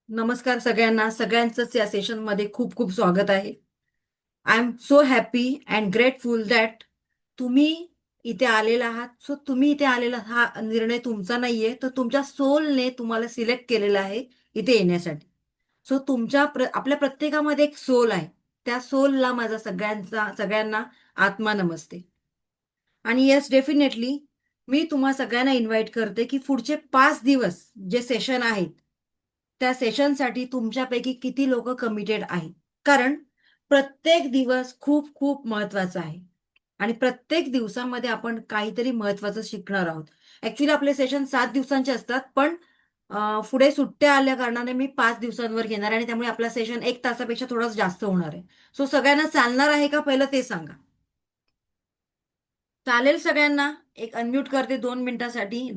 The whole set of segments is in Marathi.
नमस्कार सगळ्यांना. सगळ्यांचंच या सेशनमध्ये खूप खूप स्वागत आहे. I am so happy and grateful that तुम्ही इथे आलेला आहात. सो तुम्ही इथे आलेला हा निर्णय तुमचा नाहीये, तर तुमच्या सोलने तुम्हाला सिलेक्ट केलेला आहे इथे येण्यासाठी. सो आपल्या प्रत्येकामध्ये एक सोल आहे. त्या सोलला माझा सगळ्यांना आत्मा नमस्ते. आणि येस, डेफिनेटली मी तुम्हा सगळ्यांना इन्व्हाइट करते की पुढचे 5 दिवस जे सेशन आहेत त्या सेशनसाठी तुमच्यापैकी किती लोक कमिटेड आहेत. कारण प्रत्येक दिवस खूप खूप महत्वाचा आहे आणि प्रत्येक दिवसामध्ये आपण काहीतरी महत्वाचं शिकणार आहोत. ऍक्च्युली आपले सेशन 7 दिवसांचे असतात, पण पुढे सुट्ट्या आल्या कारणाने मी 5 दिवसांवर घेणार आहे आणि त्यामुळे आपला सेशन 1 तासापेक्षा थोडाच जास्त होणार आहे. सो सगळ्यांना चालणार आहे का पहिलं ते सांगा. चालेल सगळ्यांना? एक अनम्यूट करते 2 मिनिटासाठी,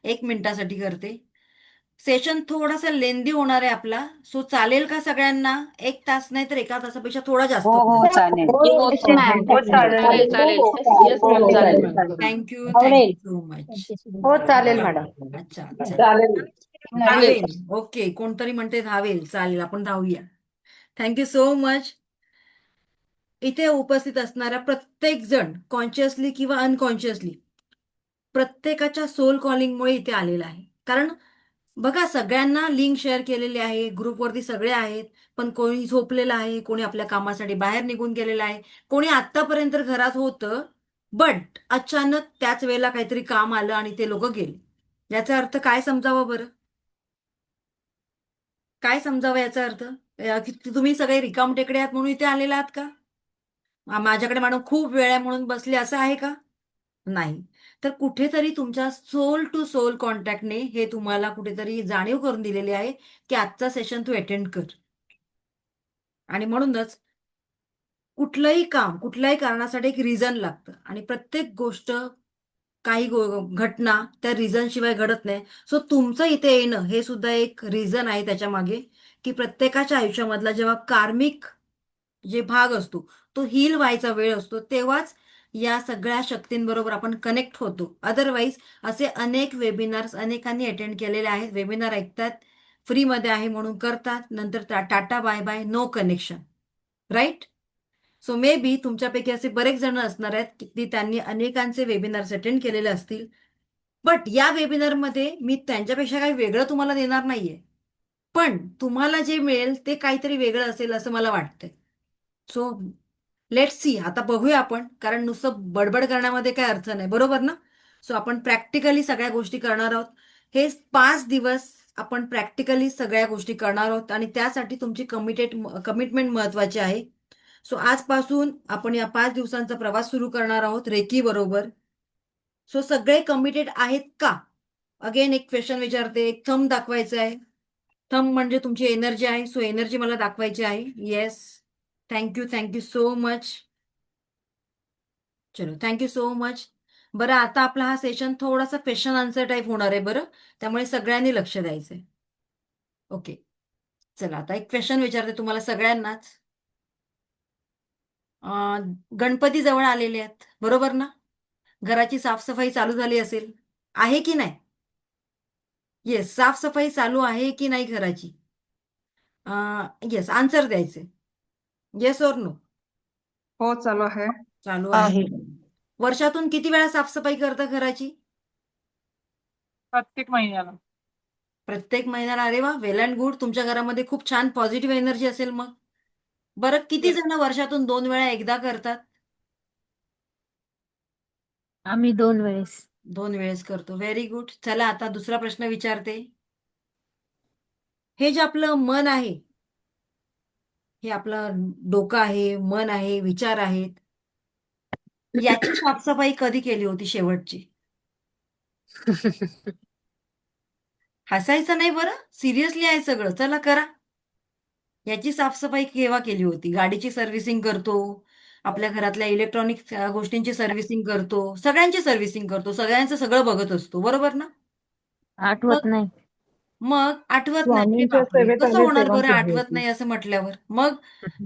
1 मिनिटासाठी करते. सेशन थोडासा लेंदी होणार आहे आपला. सो चालेल का सगळ्यांना? 1 तास नाही तर 1 तासापेक्षा थोडा हो जास्त. हो चालेल. हो येस हो मॅम. हो चालेल. चालेल चालेल. हो येस मॅम, हो चालेल चालेल मॅम. चालेल. थँक्यू आवडेल. So much. हो चालेल मॅडम. अच्छा अच्छा. चालेल. चालेल. धावेल. ओके, कोणतरी म्हणते धावेल. चालेल, आपण धावूया. Thank you so much. इथे उपस्थित असणारा प्रत्येक जण कॉन्शियसली किंवा अनकॉन्शियसली प्रत्येकाच्या सोल कॉलिंगमुळे इथे आलेला आहे. कारण बघा, सगळ्यांना लिंक शेअर केलेली आहे, ग्रुपवरती सगळे आहेत, पण कोणी झोपलेलं आहे, कोणी आपल्या कामासाठी बाहेर निघून गेलेलं आहे, कोणी आतापर्यंत घरात होतं, बट अचानक त्याच वेळेला काहीतरी काम आलं आणि ते लोक गेले. याचा अर्थ काय समजावा बरं? काय समजावं याचा अर्थ? की तुम्ही सगळे रिकामटेकडे आहात म्हणून इथे आलेला आहात का? माझ्याकडे मॅडम खूप वेळ आहे म्हणून बसले, असं आहे का? नाही. तर कुठेतरी तुमच्या सोल टू सोल कॉन्टॅक्टने हे तुम्हाला कुठेतरी जाणीव करून दिलेली आहे की आजचा सेशन तू अटेंड कर. आणि म्हणूनच कुठलंही काम कुठल्याही कारणासाठी एक रिझन लागतं आणि प्रत्येक गोष्ट घटना त्या रिझन शिवाय घडत नाही. सो तुमचं इथे येणं हे सुद्धा एक रिझन आहे त्याच्या मागे, की प्रत्येकाच्या आयुष्यामधला जेव्हा कार्मिक जे भाग असतो तो हील व्हायचा वेळ असतो, तेव्हाच या सगळ्या शक्तींबरोबर आपण कनेक्ट होतो. अदरवाईज असे अनेक वेबिनार्स अनेकांनी अटेंड केलेले आहेत. वेबिनार ऐकतात, फ्रीमध्ये आहे म्हणून करतात, नंतर ta-ta bye bye, no connection. Right? So maybe तुमच्यापैकी असे बरेच जण असणार आहेत की त्यांनी अनेकांचे वेबिनार्स अटेंड केलेले असतील, बट या वेबिनारमध्ये मी त्यांच्यापेक्षा काही वेगळं तुम्हाला देणार नाहीये, पण तुम्हाला जे मिळेल ते काहीतरी वेगळं असेल असं मला वाटतंय. सो लेट्स सी, आता बघूया आपण, कारण नुसतं बडबड करण्यामध्ये काय अर्थ नाही, बरोबर ना? सो आपण प्रॅक्टिकली सगळ्या गोष्टी करणार आहोत. हे 5 दिवस आपण प्रॅक्टिकली सगळ्या गोष्टी करणार आहोत आणि त्यासाठी तुमची कमिटमेंट महत्वाची आहे. सो आजपासून आपण या 5 दिवसांचा प्रवास सुरू करणार आहोत रेकी बरोबर. सो सगळे कमिटेड आहेत का? अगेन एक क्वेश्चन विचारते, एक थंब दाखवायचं आहे. थंब म्हणजे तुमची एनर्जी आहे. सो एनर्जी मला दाखवायची आहे. Yes, thank you, thank you so much. चलो, थँक्यू सो मच. बरं, आता आपला हा सेशन थोडासा क्वेश्चन आन्सर टाईप होणार आहे बरं, त्यामुळे सगळ्यांनी लक्ष द्यायचंय. ओके, चला आता एक क्वेश्चन विचारते तुम्हाला सगळ्यांनाच. गणपती जवळ आलेले आहेत, बरोबर ना? घराची साफसफाई चालू झाली असेल, आहे की नाही? येस, साफसफाई चालू आहे की नाही घराची? येस, आन्सर द्यायचे. येस और नो? हो चालू आहे. चालू आहे. आहे. वर्षातून किती वेळा साफसफाई करता घराची? प्रत्येक महिन्याला. प्रत्येक महिन्याला. अरे वा, वेल अँड गुड. तुमच्या घरामध्ये खूप छान पॉझिटिव्ह एनर्जी असेल मग. बरं, किती येस. जण वर्षातून 2 वेळा एकदा करतात? आम्ही 2 वेळेस. 2 वेळेस करतो. Very good. चला आता दुसरा प्रश्न विचारते. हे जे आपलं मन आहे, हे आपलं डोकं आहे, मन आहे, विचार आहेत, याची साफसफाई कधी केली होती शेवटची? हसायचं नाही बरं, सिरियसली आहे सगळं. चला करा. याची साफसफाई केव्हा केली होती? गाडीची सर्व्हिसिंग करतो, आपल्या घरातल्या इलेक्ट्रॉनिक गोष्टींची सर्व्हिसिंग करतो, सगळ्यांची सर्व्हिसिंग करतो, सगळ्यांचं सगळं बघत असतो, बरोबर ना? आठवत मग नाही. मग आठवत नाही? अरे स्वामींच्या बापरे, सेवेत कसं आहे होणार तेव्हा बरं केली आठवत होती. नाही असं म्हटल्यावर? मग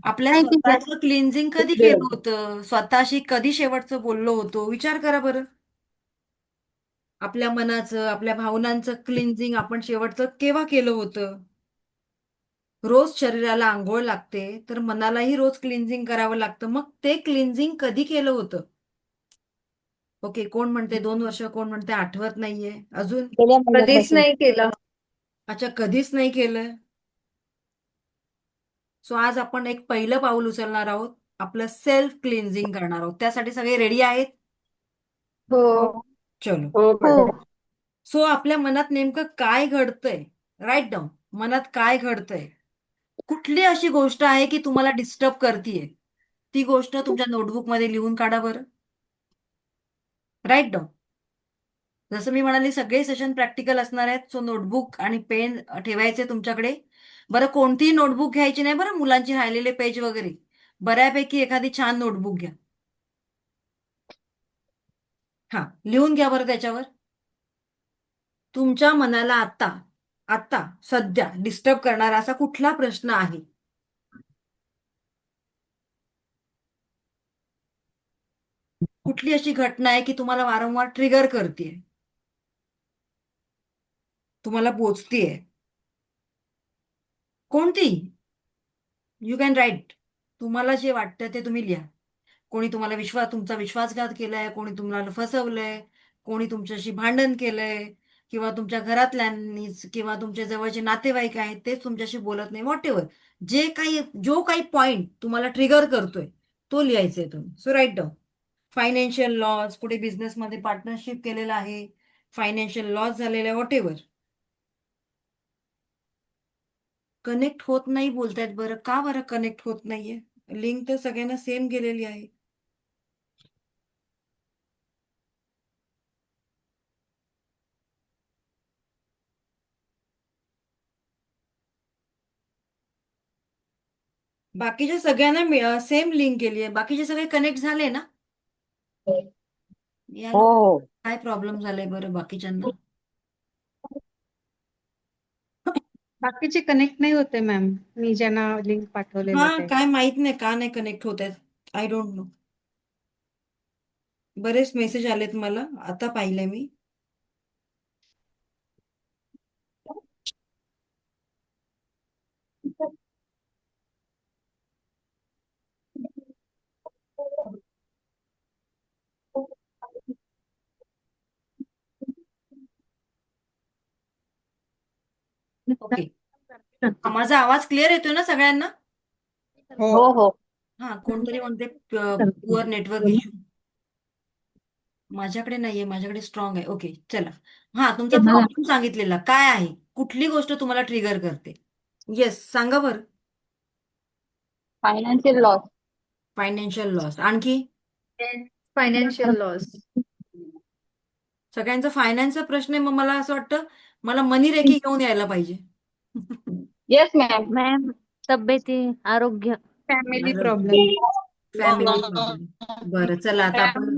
आपल्या नाही टीचर. स्वतःचं क्लिन्झिंग कधी केलं होतं? स्वतःशी कधी शेवटचं बोललो होतो? विचार करा बरं. आपल्या मनाचं, आपल्या भावनांचं क्लिन्झिंग आपण शेवटचं केव्हा केलं होतं? रोज शरीराला आंघोळ लागते तर मनालाही रोज क्लिन्झिंग करावं लागतं. मग ते क्लिन्झिंग कधी केलं होतं? ओके, कोण म्हणते 2 वर्ष, कोण म्हणते आठवत नाहीये. अजून? गेल्या कधीच महिन्यापासून नाही केलं. अच्छा, कधीच नाही केलंय. सो आज आपण एक पहिलं पाऊल उचलणार आहोत. आपलं सेल्फ क्लिन्झिंग करणार आहोत. त्यासाठी सगळे रेडी आहेत? हो. चलो. हो मॅडम. सो आपल्या मनात नेमकं काय घडतंय? Right down. मनात काय घडतंय? कुठली अशी गोष्ट आहे की तुम्हाला डिस्टर्ब करतीये? ती गोष्ट तुमच्या नोटबुकमध्ये लिहून काढा बरं. Right down. जसं मी म्हणाली, सगळे सेशन प्रॅक्टिकल असणार आहेत. सो नोटबुक आणि पेन ठेवायचे तुमच्याकडे. बरं, कोणतीही नोटबुक घ्यायची नाही बरं, मुलांची राहिलेले पेज वगैरे. बऱ्यापैकी एखादी छान नोटबुक घ्या. हा, लिहून घ्या बरं त्याच्यावर. तुमच्या मनाला आता आता सध्या डिस्टर्ब करणारा असा कुठला प्रश्न आहे? कुठली अशी घटना आहे की तुम्हाला वारंवार ट्रिगर करते, तुम्हाला पोचतीये? कोणती? You can write. तुम्हाला जे वाटतं ते तुम्ही लिहा. कोणी तुम्हाला तुमचा विश्वासघात केलाय, कोणी तुम्हाला फसवलंय, कोणी तुमच्याशी भांडण केलंय, किंवा तुमच्या घरातल्यांनीच किंवा तुमच्या जवळचे नातेवाईक आहेत तेच तुमच्याशी बोलत नाही. व्हॉट जो काही पॉइंट तुम्हाला ट्रिगर करतोय तो लिहायचा तुम्ही. So right down. Financial loss, कुठे बिझनेसमध्ये पार्टनरशिप केलेला आहे, फायनान्शियल लॉस झालेला आहे, व्हॉट कनेक्ट होत नाही बोलतायत बरं. का बरं कनेक्ट होत नाहीये? लिंक तर सगळ्यांना सेम गेलेली आहे. बाकीच्या सगळ्यांना सेम लिंक केली आहे. बाकीचे सगळे कनेक्ट झाले ना? या हो लोक हो. काय प्रॉब्लेम झालाय बरं बाकीच्यांना? बाकीचे कनेक्ट नाही होते मॅम. मी ज्यांना लिंक पाठवलेलं हा, ते. काय माहित नाही का नाही कनेक्ट होत आहेत. I don't know. बरेच मेसेज आलेत मला, आता पाहिले मी. ओके. माझा आवाज क्लिअर येतोय ना सगळ्यांना? हो. हो हो. हा, कोणतरी म्हणते पुअर नेटवर्क इश्यू. माझ्याकडे नाहीये, माझ्याकडे स्ट्रॉंग आहे. ओके, चला. हा, तुमचा प्रॉब्लेम सांगितलेला काय आहे? कुठली गोष्ट तुम्हाला ट्रिगर करते? येस, सांगा बरं. Financial loss. Financial loss. आणखी? Financial loss. सगळ्यांचा फायनान्सचा प्रश्न आहे. मग मला असं वाटतं मला मनी रेखी घेऊन यायला पाहिजे. Yes ma'am. मॅम, तब्येती, आरोग्य. फॅमिली बरं, प्रॉब्लेम. Family problem. बरं, चला आता आपण.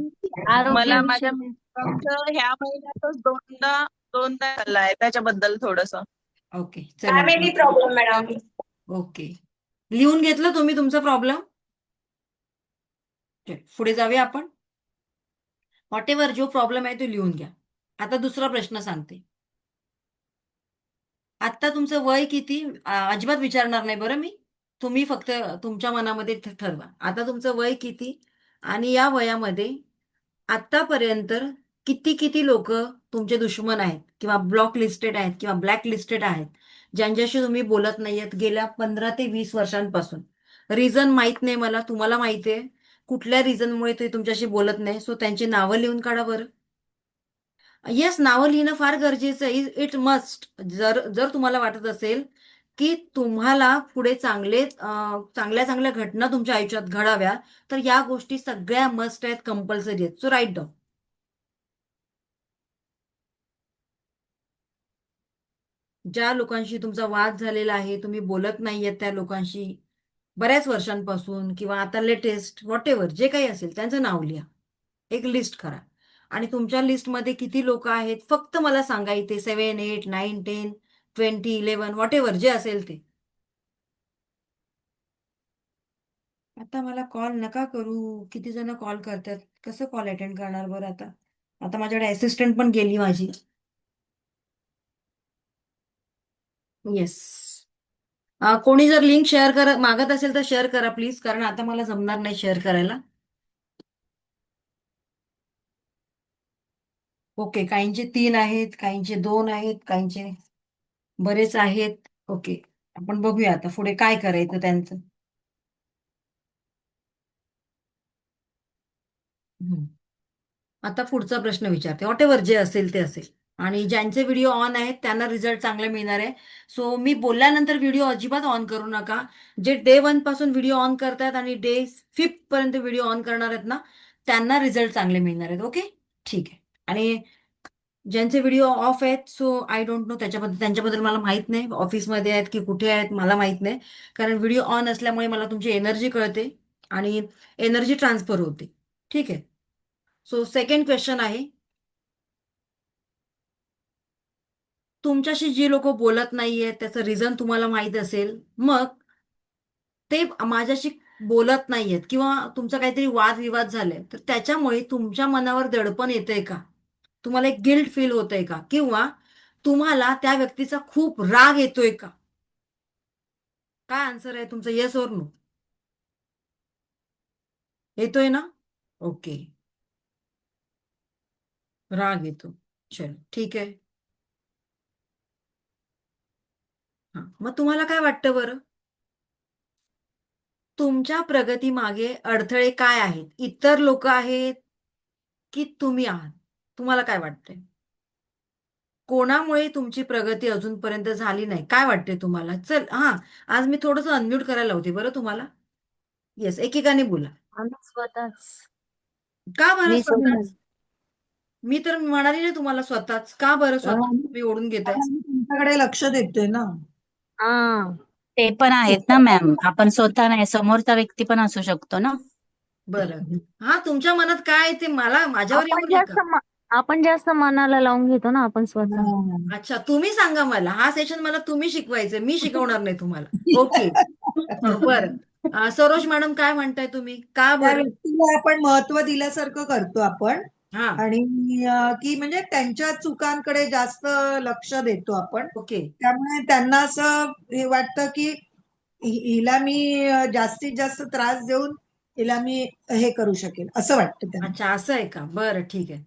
मला माझ्या आरोग्याविषयी. मिस्टरांचं ह्या महिन्यातच दोनदा दोनदा झालाय त्याच्याबद्दल थोडस. ओके, चला. Family problem madam. ओके, लिहून घेतलं तुम्ही तुमचा प्रॉब्लेम? पुढे जाऊया आपण. व्हॉटेवर जो प्रॉब्लेम आहे तो लिहून घ्या. आता दुसरा प्रश्न सांगते. आता तुमचं वय किती? अजिबात विचारणार नाही बरं मी. तुम्ही फक्त तुमच्या मनामध्ये ठरवा. आता तुमचं वय किती आणि या वयामध्ये आतापर्यंत किती किती लोक तुमचे दुश्मन आहेत किंवा ब्लॉक लिस्टेड आहेत किंवा ब्लॅक लिस्टेड आहेत, ज्यांच्याशी तुम्ही बोलत नाहीयेत गेल्या 15 ते 20 वर्षांपासून. रिझन माहित नाही मला, तुम्हाला माहिती आहे कुठल्या रिझनमुळे ते तुमच्याशी बोलत नाही. सो त्यांची नावं लिहून काढा बरं. येस, नावं लिहिणं फार गरजेचं आहे. It must. जर जर तुम्हाला वाटत असेल की तुम्हाला पुढे चांगल्या चांगल्या घटना तुमच्या आयुष्यात घडाव्या, तर या गोष्टी सगळ्या मस्ट आहेत, कंपल्सरी आहेत. So right down. ज्या लोकांशी तुमचा वाद झालेला आहे, तुम्ही बोलत नाहीयेत त्या लोकांशी बऱ्याच वर्षांपासून किंवा आता लेटेस्ट, व्हॉटेवर जे काही असेल त्यांचं नाव लिहा. एक लिस्ट करा. आणि तुमच्या लिस्टमध्ये किती लोक आहेत फक्त मला सांगा इथे. 7, 8, 9, 10, 20, 11, व्हॉटेवर जे असेल ते. आता मला कॉल नका करू. किती जण कॉल करतात, कसं कॉल अटेंड करणार बरं आता? आता माझ्याकडे असिस्टंट पण गेली माझी. येस, कोणी जर लिंक शेअर मागत असेल तर शेअर करा प्लीज, कारण आता मला जमणार नाही शेअर करायला. ओके, काहींचे 3 आहेत, काहींचे 2 आहेत, काहींचे बरेच आहेत. ओके, आपण बघूया आता पुढे काय करायचं त्यांचं. हम्म. आता पुढचा प्रश्न विचारते, व्हॉट जे असेल ते असेल. आणि ज्यांचे व्हिडिओ ऑन आहेत त्यांना रिझल्ट चांगले मिळणार आहे. सो मी बोलल्यानंतर व्हिडिओ अजिबात ऑन करू नका. जे डे 1 पासून व्हिडिओ ऑन करतायत आणि डे 5 पर्यंत व्हिडिओ ऑन करणार आहेत ना, त्यांना रिझल्ट चांगले मिळणार आहेत. ओके, ठीक आहे. आणि ज्यांचे व्हिडिओ ऑफ आहेत, सो आय डोंट नो त्यांच्याबद्दल मला माहित नाही, ऑफिसमध्ये आहेत की कुठे आहेत मला माहित नाही. कारण व्हिडिओ ऑन असल्यामुळे मला तुमची एनर्जी कळते आणि एनर्जी ट्रान्सफर होते. ठीक आहे. सो सेकंड क्वेश्चन आहे, तुमच्याशी जी लोक बोलत नाहीये त्याचं रिझन तुम्हाला माहित असेल, मग ते माझ्याशी बोलत नाहीयेत किंवा तुमचा काहीतरी वादविवाद झालाय, तर त्याच्यामुळे तुमच्या मनावर दडपण येतंय का? तुम्हाला एक गिल्ट फील होतंय का? किंवा तुम्हाला त्या व्यक्तीचा खूप राग येतोय का? काय आन्सर आहे तुमचं, येस और नो? येतोय ना? ओके, राग येतो. चलो ठीक आहे. हा, मग तुम्हाला काय वाटतं बरं? तुमच्या प्रगतीमागे अडथळे काय आहेत? इतर लोक आहेत की तुम्ही आहात? तुम्हाला काय वाटतंय? कोणामुळे तुमची प्रगती अजूनपर्यंत झाली नाही? काय वाटते तुम्हाला? चल, हा, आज मी थोडंसं अनम्यूट करायला होते बरं तुम्हाला. येस, एकेकाने बोला. आम्ही स्वतःच. का बरं मी स्वतःच? स्वतःच. मी तर म्हणाली नाही तुम्हाला स्वतःच. का बरं कारण स्वतः आम्ही तुम्ही ओढून घेताय? कारण आम्ही तुमच्याकडे लक्ष देतोय ना. हा. ते पण आहेत ना मॅम, आपण स्वतः नाही, समोरचा व्यक्ती पण असू शकतो ना. बरं, हा, तुमच्या मनात काय आहे ते मला माझ्यावर येऊ आपण नका. आपण जास्त मनाला लावून घेतो ना आपण स्वतः. हा. अच्छा, तुम्ही सांगा मला, हा सेशन मला तुम्ही शिकवायचं, मी शिकवणार नाही तुम्हाला. ओके, बरं. सरोज मॅडम, काय म्हणताय तुम्ही, का त्या बरं? व्यक्तीला आपण महत्व दिल्यासारखं करतो आपण. हा, आणि की म्हणजे त्यांच्या चुकांकडे जास्त लक्ष देतो आपण. ओके. त्यामुळे त्यांना असं हे वाटतं की हिला मी जास्तीत जास्त त्रास देऊन हिला मी हे करू शकेल, असं वाटतं त्यांना. अच्छा, असं आहे का? बरं, ठीक आहे.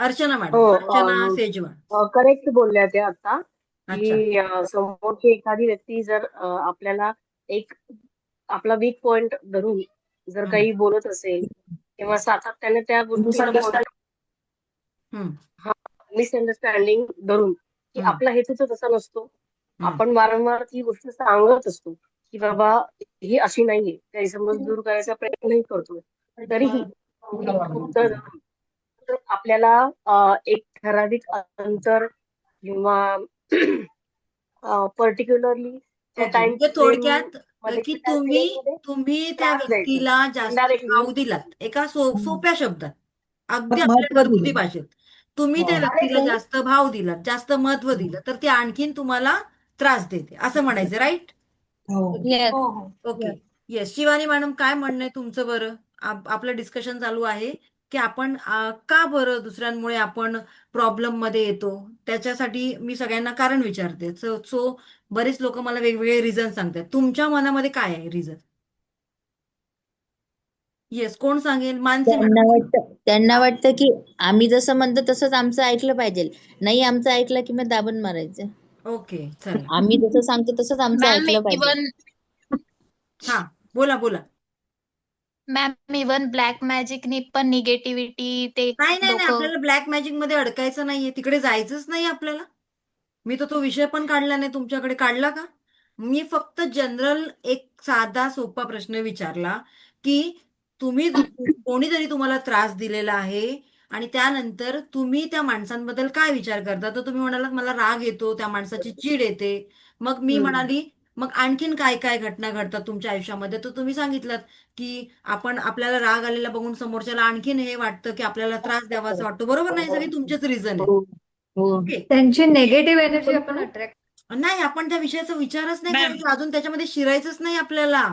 अर्चना मॅडम, अर्चना हो, सेजवान. करेक्ट बोलल्या त्या आता अच्छा. की समोरची एखादी व्यक्ती जर आपल्याला एक आपला वीक पॉइंट धरून जर हम्म, काही बोलत असेल किंवा सातत्याने त्या गोष्टीला हम्म, मिसअंडरस्टँडिंग धरून की हम्म, आपला हेतू तर तसा नसतो. हम्म, आपण वारंवार ती गोष्ट सांगत असतो की बाबा ही अशी नाहीये, गैरसमज दूर करायचा प्रयत्नही करतो. तरीही खूपदा तर आपल्याला एक ठराविक अंतर किंवा पर्टिक्युलरली त्या ओके. टाइम म्हणजे फ्रेम थोडक्यात मध्ये की त्या तुम्ही पिरियड मध्ये तुम्ही त्या त्रास द्यायचा व्यक्तीला जास्त इनडायरेक्टली. भाव दिलात, एका सोप्या शब्दात, अगदी आपल्या महत्व घरगुती दिलं. भाषेत. तुम्ही त्या हो. व्यक्तीला जास्त भाव दिलात, जास्त महत्व दिलं, तर ते आणखीन तुम्हाला त्रास देते, असं म्हणायचं, राईट? हो. येस. हो हो. ओके. येस, शिवानी मॅडम, काय म्हणणं आहे तुमचं बरं? आपलं डिस्कशन चालू आहे की आपण का बरं दुसऱ्यांमुळे आपण प्रॉब्लेम मध्ये येतो, त्याच्यासाठी मी सगळ्यांना कारण विचारते. सो सो बरेच लोक मला वेगवेगळे रिझन सांगतात. तुमच्या मनामध्ये काय आहे रिझन? येस, कोण सांगेल? मानसी त्यांना मॅडम बोला. वाटतं की आम्ही जसं म्हणतो तसंच आमचं ऐकलं पाहिजे. नाही आमचं ऐकलं की मग दाबून मारायचं. ओके, चला. आम्ही जसं सांगतो तसंच आमचं मॅम ऐकलं पाहिजे. इवन हा, बोला बोला. मॅम इवन ब्लॅक मॅजिकनी पण निगेटिव्हिटी ते नाही नाही नाही, लोक आपल्याला ब्लॅक मॅजिक मध्ये अडकायचं नाहीये, तिकडे जायचंच नाही आपल्याला. मी तर तो विषय पण काढला नाही, तुमच्याकडे काढला का? मी फक्त जनरल एक साधा सोपा प्रश्न विचारला की तुम्ही कोणीतरी तुम्हाला त्रास दिलेला आहे आणि त्यानंतर तुम्ही त्या माणसांबद्दल काय विचार करता, तर तुम्ही म्हणालात मला राग येतो, त्या माणसाची चीड येते. मग मी म्हणाली, मग आणखीन काय काय घटना घडतात तुमच्या आयुष्यामध्ये, तर तुम्ही सांगितलं की आपल्याला राग आलेला बघून समोरच्याला आणखीन हे वाटतं की आपल्याला त्रास द्यावा असं वाटतं. बरोबर नाही? सगळी तुमचेच रिझन आहे. हो हो. ओके. त्यांची नेगेटिव्ह एनर्जी आपण अट्रॅक्ट. नाही, आपण त्या विषयाचा विचारच नाही मॅम करायचा, अजून त्याच्यामध्ये शिरायचंच नाही आपल्याला.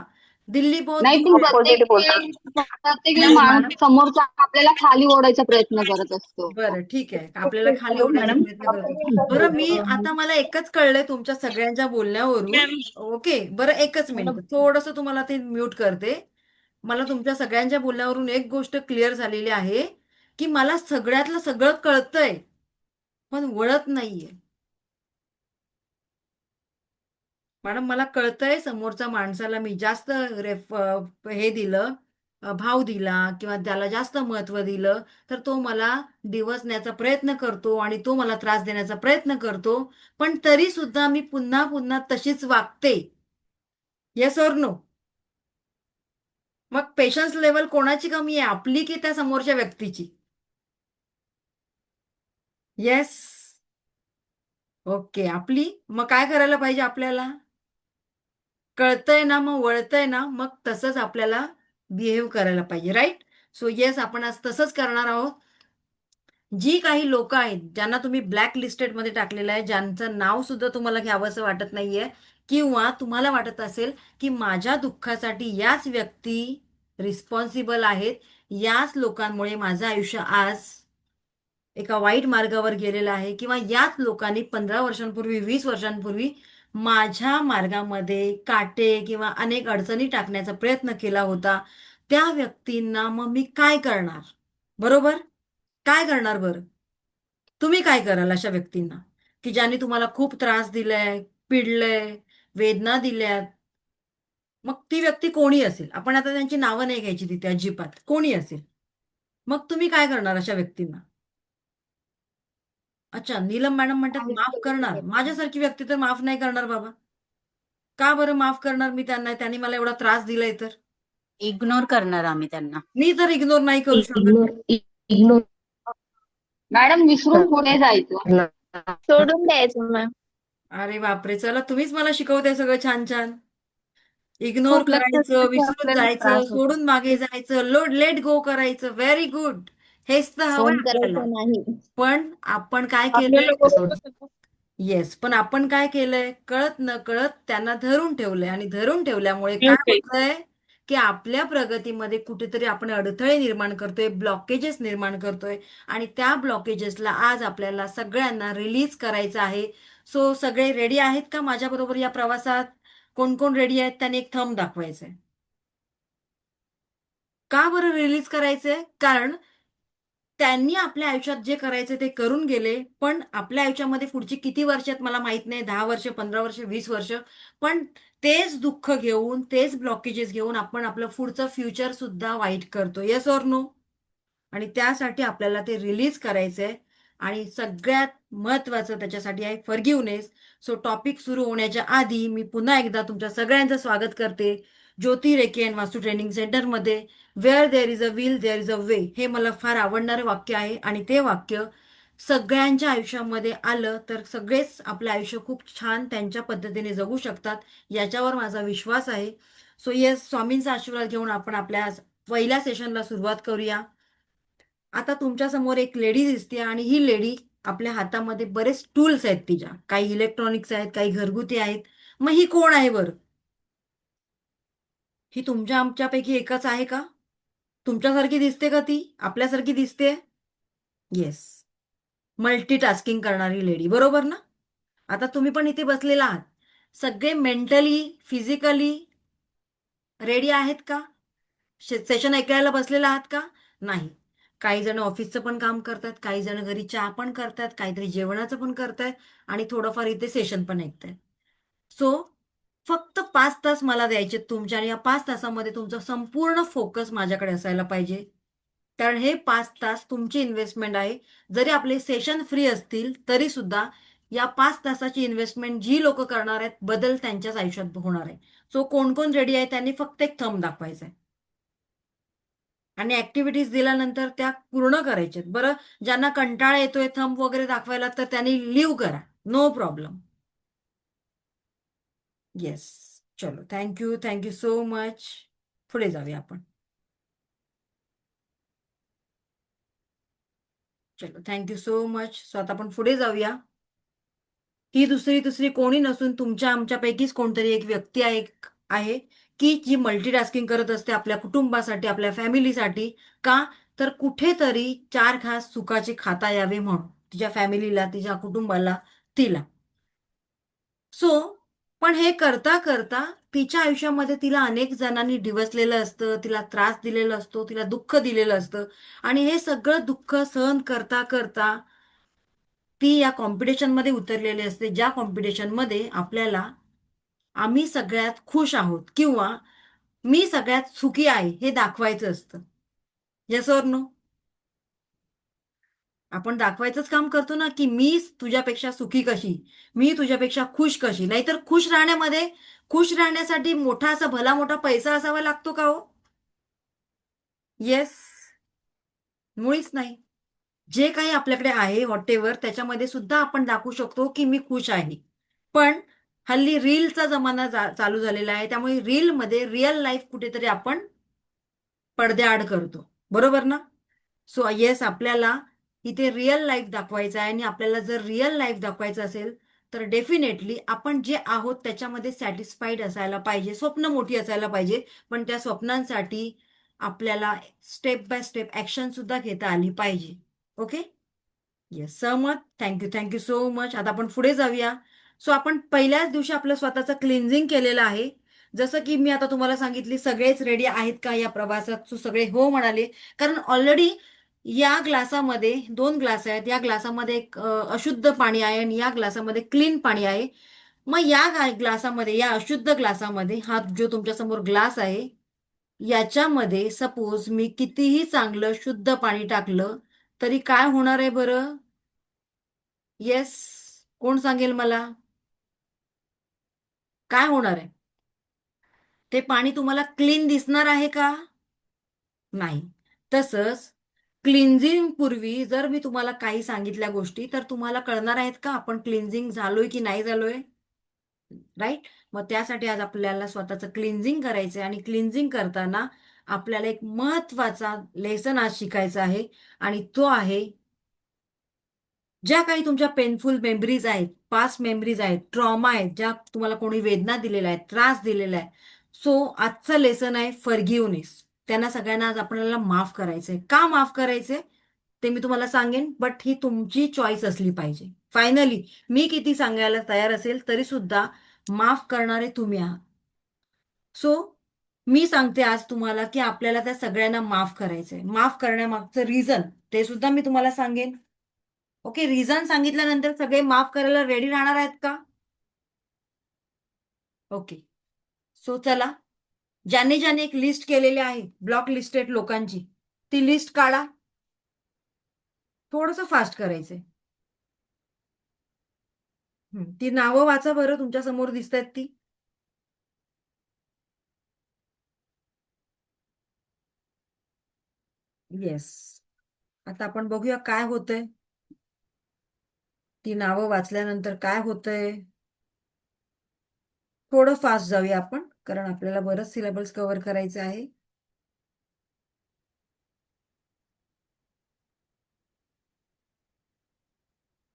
दिल्ली बहुत नाही पण दूर है. Opposite बोलतात. प्रत्येक नाही, माणूस मॅडम. समोरचा आपल्याला खाली ओढायचा प्रयत्न करत असतो. बरं ठीक आहे. आपल्याला खाली हॅलो ओढण्याचा मॅडम. प्रयत्न करतो. बरं मी आता मला एकच कळलंय तुमच्या सगळ्यांच्या बोलण्यावरून. Ma'am okay. बरं एकच मिनिट. थोडंसं तुम्हाला ते म्यूट करते. मला तुमच्या सगळ्यांच्या बोलण्यावरून एक गोष्ट क्लिअर झालेली आहे, की मला सगळ्यातलं सगळं कळतंय, पण वळत नाहीये. मॅडम मला कळतंय समोरच्या माणसाला मी जास्त हे दिलं, भाव दिला किंवा त्याला जास्त महत्त्व दिलं, तर तो मला डिवचण्याचा प्रयत्न करतो आणि तो मला त्रास देण्याचा प्रयत्न करतो. पण तरी सुद्धा मी पुन्हा पुन्हा तशीच वागते. Yes or no? मग पेशन्स लेवल कोणाची कमी आहे, आपली की त्या समोरच्या व्यक्तीची? येस. ओके. आपली. मग काय करायला पाहिजे आपल्याला? कळतंय ना, मग वळतंय ना, मग तसंच आपल्याला बिहेव करायला पाहिजे. राईट? सो येस, आपण आज तसंच करणार आहोत. जी काही लोक आहेत ज्यांना तुम्ही ब्लॅक लिस्टेडमध्ये टाकलेलं आहे, ज्यांचं नाव सुद्धा तुम्हाला घ्यावंसं वाटत नाहीये, किंवा तुम्हाला वाटत असेल की माझ्या दुःखासाठी याच व्यक्ती रिस्पॉन्सिबल आहेत, याच लोकांमुळे माझं आयुष्य आज एका वाईट मार्गावर गेलेलं आहे, किंवा याच लोकांनी 15 वर्षांपूर्वी, 20 वर्षांपूर्वी माझ्या मार्गामध्ये काटे किंवा अनेक अडचणी टाकण्याचा प्रयत्न केला होता, त्या व्यक्तींना मग मी काय करणार? बरोबर? काय करणार बरं? तुम्ही काय कराल अशा व्यक्तींना, की ज्यांनी तुम्हाला खूप त्रास दिलाय, पिडलंय, वेदना दिल्यात? मग ती व्यक्ती कोणी असेल, आपण आता त्यांची नावं नाही घ्यायची तिथे अजिबात, कोणी असेल. मग तुम्ही काय करणार अशा व्यक्तींना? अच्छा, नीलम मॅडम म्हणतात माफ करणार. माझ्यासारखी व्यक्ती तर माफ नाही करणार बाबा. का बरं माफ करणार मी त्यांना? त्यांनी मला एवढा त्रास दिलाय तर. इग्नोर करणार आम्ही त्यांना. मी तर इग्नोर नाही करू शकत. मॅडम विसरून पुढे जायचं. सोडून द्यायचं मॅम. अरे बापरे, चला तुम्हीच मला शिकवताय सगळं छान छान. इग्नोर खूप लक्षात करायचं, ठेवा की विसरून आपल्याला जायचं, त्रास होतो. सोडून मागे जायचं, लेट गो करायचं. Very good. हेच तर हवंय फोन आपल्याला. करायचा नाही. पण आपण काय केलंय? आपल्याला बरोबर येस, पण आपण काय केलंय? कळत न कळत त्यांना धरून ठेवलंय, आणि धरून ठेवल्यामुळे काय होतंय, की आपल्या प्रगतीमध्ये कुठेतरी आपण अडथळे निर्माण करतोय, ब्लॉकेजेस निर्माण करतोय, आणि त्या ब्लॉकेजेसला आज आपल्याला सगळ्यांना रिलीज करायचं आहे. सो सगळे रेडी आहेत का माझ्याबरोबर या प्रवासात? कोण कोण रेडी आहेत त्यांनी एक थंब दाखवायचंय. का बरं रिलीज करायचंय? कारण त्यांनी आपल्या आयुष्यात जे करायचे ते करून गेले, पण आपल्या आयुष्यामध्ये पुढची किती वर्ष आहेत मला माहित नाही, 10 वर्ष, 15 वर्ष, 20 वर्ष, पण तेच दुःख घेऊन, तेच ब्लॉकेजेस घेऊन आपण आपलं पुढचं फ्युचर सुद्धा वाईट करतो. Yes or no? आणि त्यासाठी आपल्याला ते रिलीज करायचंय, आणि सगळ्यात महत्वाचं त्याच्यासाठी आहे फॉरगिव्हनेस. सो टॉपिक सुरू होण्याच्या आधी मी पुन्हा एकदा तुमच्या सगळ्यांचं स्वागत करते Jyoti reiki and Vastu training सेंटरमध्ये. Where there is a will there is a way, हे मला फार आवडणारं वाक्य आहे, आणि ते वाक्य सगळ्यांच्या आयुष्यामध्ये आलं तर सगळेच आपलं आयुष्य खूप छान त्यांच्या पद्धतीने जगू शकतात, याच्यावर माझा विश्वास आहे. सो येस, स्वामींचा आशीर्वाद घेऊन आपण आपल्या पहिल्या सेशनला सुरुवात करूया. आता तुमच्या समोर एक लेडी दिसते, आणि ही लेडी आपल्या हातामध्ये बरेच टूल्स आहेत तिच्या, काही इलेक्ट्रॉनिक्स आहेत, काही घरगुती आहेत. मग ही कोण आहे बरं? ही तुमच्या आमच्यापैकी एकच आहे का? तुमच्यासारखी दिसते का ती? आपल्यासारखी दिसते? येस, मल्टीटास्किंग करणारी लेडी, बरोबर ना? आता तुम्ही पण इथे बसलेला आहात, सगळे मेंटली, फिजिकली रेडी आहेत का? सेशन ऐकायला बसलेला आहात का? नाही. काही जण ऑफिसचं पण काम करतात, काही जण घरी चहा पण करतात, काहीतरी जेवणाचं पण करतायत, आणि थोडंफार इथे सेशन पण ऐकतायत. सो फक्त 5 तास मला द्यायचे तुमच्या, आणि या 5 तासामध्ये तुमचा संपूर्ण फोकस माझ्याकडे असायला पाहिजे. कारण हे 5 तास तुमची इन्व्हेस्टमेंट आहे. जरी आपले सेशन फ्री असतील तरी सुद्धा या 5 तासाची इन्व्हेस्टमेंट जी लोक करणार आहेत, बदल त्यांच्याच आयुष्यात होणार आहे. सो कोण कोण रेडी आहे त्यांनी फक्त एक थंब दाखवायचा आहे, आणि ऍक्टिव्हिटीज दिल्यानंतर त्या पूर्ण करायच्यात. बरं, ज्यांना कंटाळा येतोय थंब वगैरे दाखवायला, तर त्यांनी लिव्ह करा, नो प्रॉब्लेम. येस, चलो, थँक्यू सो मच. पुढे जाऊया आपण. चलो, थँक्यू सो मच. सो आता आपण पुढे जाऊया. ही दुसरी कोणी नसून तुमच्या आमच्यापैकीच कोणतरी एक व्यक्ती आहे की जी मल्टीटास्किंग करत असते आपल्या कुटुंबासाठी, आपल्या फॅमिलीसाठी. का? तर कुठेतरी चार घास सुखाचे खाता यावे म्हणून तिच्या फॅमिलीला, तिच्या कुटुंबाला, तिला. सो पण हे करता करता तिच्या आयुष्यामध्ये तिला अनेक जणांनी डिवचलेलं असतं, तिला त्रास दिलेला असतो, तिला दुःख दिलेलं असतं. आणि हे सगळं दुःख सहन करता करता ती या कॉम्पिटिशनमध्ये उतरलेली असते, ज्या कॉम्पिटिशनमध्ये आपल्याला आम्ही सगळ्यात खुश आहोत किंवा मी सगळ्यात सुखी आहे हे दाखवायचं असतं. Yes or no? आपण दाखवायचंच काम करतो ना, की मी तुझ्यापेक्षा सुखी कशी, मी तुझ्यापेक्षा खुश कशी. नाहीतर खुश राहण्यासाठी मोठा असा भला मोठा पैसा असावा लागतो का हो? येस, मुळीच नाही. जे काही आपल्याकडे आहे व्हॉटेवर त्याच्यामध्ये सुद्धा आपण दाखवू शकतो की मी खुश आहे. पण हल्ली रीलचा जमाना चालू झालेला आहे, त्यामुळे रीलमध्ये रिअल लाईफ कुठेतरी आपण पडद्याआड करतो. बरोबर ना? सो येस, आपल्याला इथे रिअल लाईफ दाखवायचं आहे आणि आपल्याला जर रिअल लाईफ दाखवायचं असेल तर डेफिनेटली आपण जे आहोत त्याच्यामध्ये सॅटिस्फाईड असायला पाहिजे. स्वप्न मोठी असायला पाहिजे, पण त्या स्वप्नांसाठी आपल्याला स्टेप बाय स्टेप ऍक्शन सुद्धा घेता आली पाहिजे. ओके? येस, सहमत. Thank you so much. आता आपण पुढे जाऊया. सो आपण पहिल्याच दिवशी आपलं स्वतःचं क्लिन्झिंग केलेलं आहे. जसं की मी आता तुम्हाला सांगितली, सगळेच रेडी आहेत का या प्रवासात? सो सगळे हो म्हणाले, कारण ऑलरेडी या ग्लासामध्ये 2 ग्लास आहेत. या ग्लासामध्ये एक अशुद्ध पाणी आहे आणि या ग्लासामध्ये क्लीन पाणी आहे. मग या ग्लासामध्ये, या अशुद्ध ग्लासामध्ये, हा जो तुमच्या समोर ग्लास आहे याच्यामध्ये सपोज मी कितीही चांगलं शुद्ध पाणी टाकलं तरी काय होणार आहे बरं? येस, कोण सांगेल मला? काय होणार आहे? ते पाणी तुम्हाला क्लीन दिसणार आहे का? नाही. तसंच क्लिन्झिंग पूर्वी जर मी तुम्हाला काही सांगितल्या गोष्टी तर तुम्हाला कळणार आहेत का आपण क्लिन्झिंग झालोय की नाही झालोय? राईट? मग त्यासाठी आज आपल्याला स्वतःचं क्लिन्झिंग करायचं आहे आणि क्लिन्झिंग करताना आपल्याला एक महत्वाचा लेसन आज शिकायचा आहे आणि तो आहे, ज्या काही तुमच्या पेनफुल मेमरीज आहेत, पास्ट मेमरीज आहेत, ट्रॉमा आहेत, ज्या तुम्हाला कोणी वेदना दिलेला आहे, त्रास दिलेला आहे. सो आजचं लेसन आहे फॉरगिव्हनेस. त्यांना सगळ्यांना आज आपल्याला माफ करायचंय. का माफ करायचंय ते मी तुम्हाला सांगेन, बट ही तुमची चॉईस असली पाहिजे. फायनली मी किती सांगायला तयार असेल तरी सुद्धा माफ करणारे तुम्ही आहात. सो मी सांगते आज तुम्हाला की आपल्याला त्या सगळ्यांना माफ करायचंय. माफ करण्यामागचं रिझन ते सुद्धा मी तुम्हाला सांगेन. ओके, रिझन सांगितल्यानंतर सगळे माफ करायला रेडी राहणार आहेत का? ओके, सो चला, ज्याने ज्याने एक लिस्ट केलेली आहे ब्लॉक लिस्टेड लोकांची, ती लिस्ट काढा. थोडंसं फास्ट करायचंय. ती नावं वाचा बरं, तुमच्या समोर दिसतायत ती. येस, आता आपण बघूया काय होतंय. ती नावं वाचल्यानंतर काय होतंय. थोडं फास्ट जाऊया आपण, कारण आपल्याला बरंच सिलेबस कव्हर करायचं आहे.